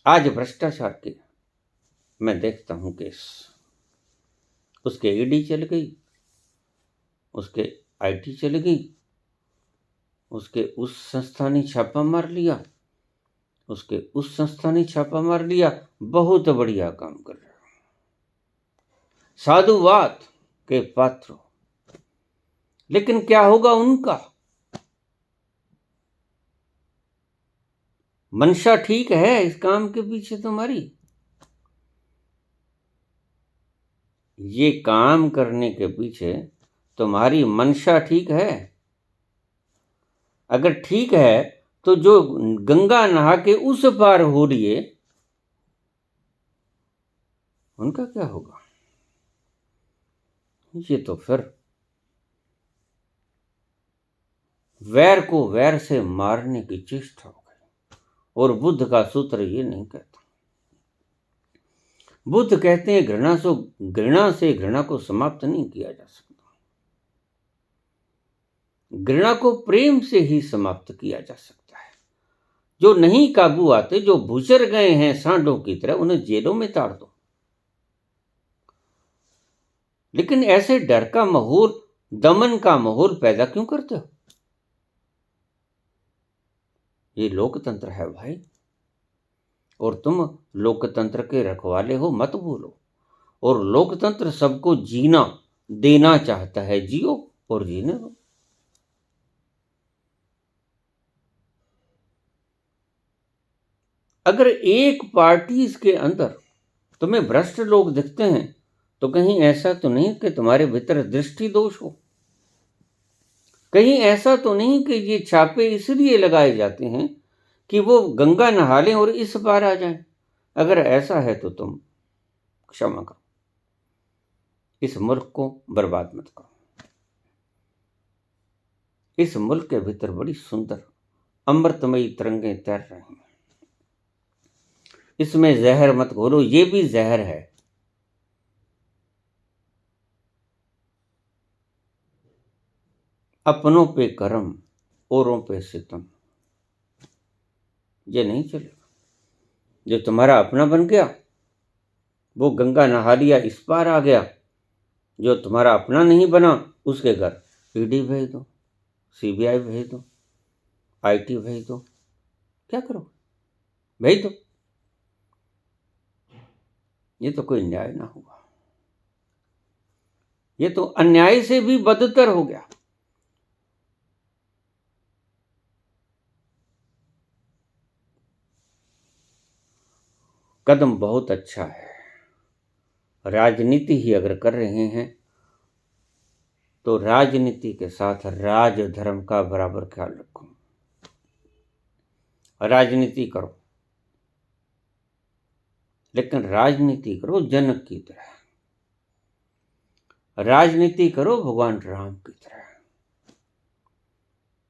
आज भ्रष्टाचार के मैं देखता हूं केस, उसके ईडी चल गई, उसके आईटी चल गई, उसके उस संस्था ने छापा मार लिया, उसके उस संस्था ने छापा मार लिया। बहुत बढ़िया काम कर रहे हो, साधुवाद के पात्र। लेकिन क्या होगा उनका? मंशा ठीक है इस काम के पीछे तुम्हारी? ये काम करने के पीछे तुम्हारी मंशा ठीक है? अगर ठीक है तो जो गंगा नहा के उस पार हो रही है उनका क्या होगा? ये तो फिर वैर को वैर से मारने की चेष्टा हो गई। और बुद्ध का सूत्र ये नहीं कहता। बुद्ध कहते हैं घृणा से घृणा को समाप्त नहीं किया जा सकता। घृणा को प्रेम से ही समाप्त किया जा सकता है। जो नहीं काबू आते, जो भूचर गए हैं सांडों की तरह, उन्हें जेलों में ताड़ दो। लेकिन ऐसे डर का माहौल, दमन का माहौल पैदा क्यों करते हो? ये लोकतंत्र है भाई, और तुम लोकतंत्र के रखवाले हो, मत भूलो। और लोकतंत्र सबको जीना देना चाहता है, जियो और जीने दो। अगर एक पार्टी के अंदर तुम्हें भ्रष्ट लोग दिखते हैं तो कहीं ऐसा तो नहीं कि तुम्हारे भीतर दृष्टि दोष हो? कहीं ऐसा तो नहीं कि ये छापे इसलिए लगाए जाते हैं कि वो गंगा नहा लें और इस पार आ जाएं? अगर ऐसा है तो तुम क्षमा करो, इस मुल्क को बर्बाद मत करो। इस मुल्क के भीतर बड़ी सुंदर अमृतमयी तरंगें तैर रही हैं। इसमें जहर मत घोलो, ये भी जहर है। अपनों पे करम, औरों पे सितम, ये नहीं चलेगा। जो तुम्हारा अपना बन गया वो गंगा नहा लिया, इस पार आ गया। जो तुम्हारा अपना नहीं बना उसके घर ईडी भेज दो, सीबीआई भेज दो, आईटी भेज दो। क्या करो? भेज दो। ये तो कोई न्याय ना हुआ, ये तो अन्याय से भी बदतर हो गया। कदम बहुत अच्छा है। राजनीति ही अगर कर रहे हैं तो राजनीति के साथ राजधर्म का बराबर ख्याल रखो। राजनीति करो, लेकिन राजनीति करो जनक की तरह, राजनीति करो भगवान राम की तरह,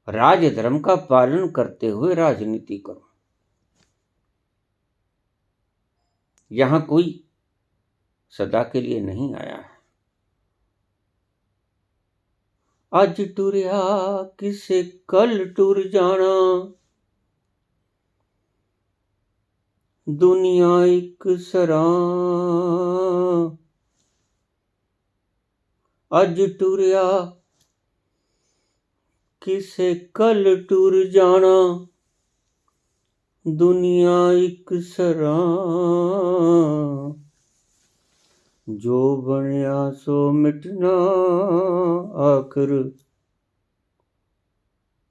राज धर्म का पालन करते हुए राजनीति करो। यहां कोई सदा के लिए नहीं आया है। आज टुरिया किसे कल टुर जाना, दुनिया एक सरां। आज टुरिया किसे कल टुर जाना, दुनिया एक सरां। जो बनया सो मिटना, आखिर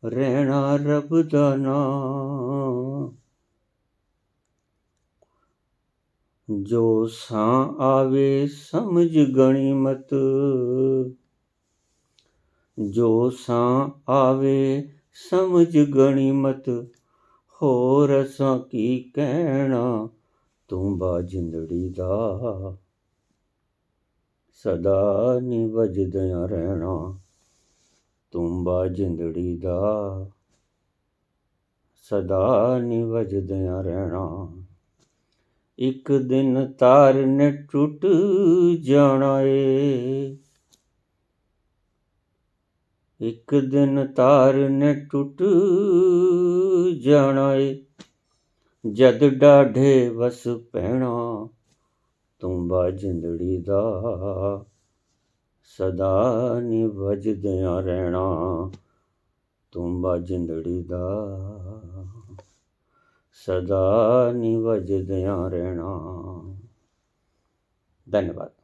रहना रब दा नां। जो सां आवे समझ गणिमत, जो सां आवे समझ गणिमत। होर असां की कहना, तूं बा जिंदड़ी दा सदा नी वजदयां रहना। तूं बा जिंदड़ी दा सदा नी वजदयां रहना। एक दिन तार ने टुट जाना ए, एक दिन तार ने टुट जाना ए। जद डाढे वस पैना, तूं बा जिंदड़ी दा सदा नी वजदयां रहना। तूं बा जिंदड़ी दा सदा नी वजदयां रहना। धन्यवाद।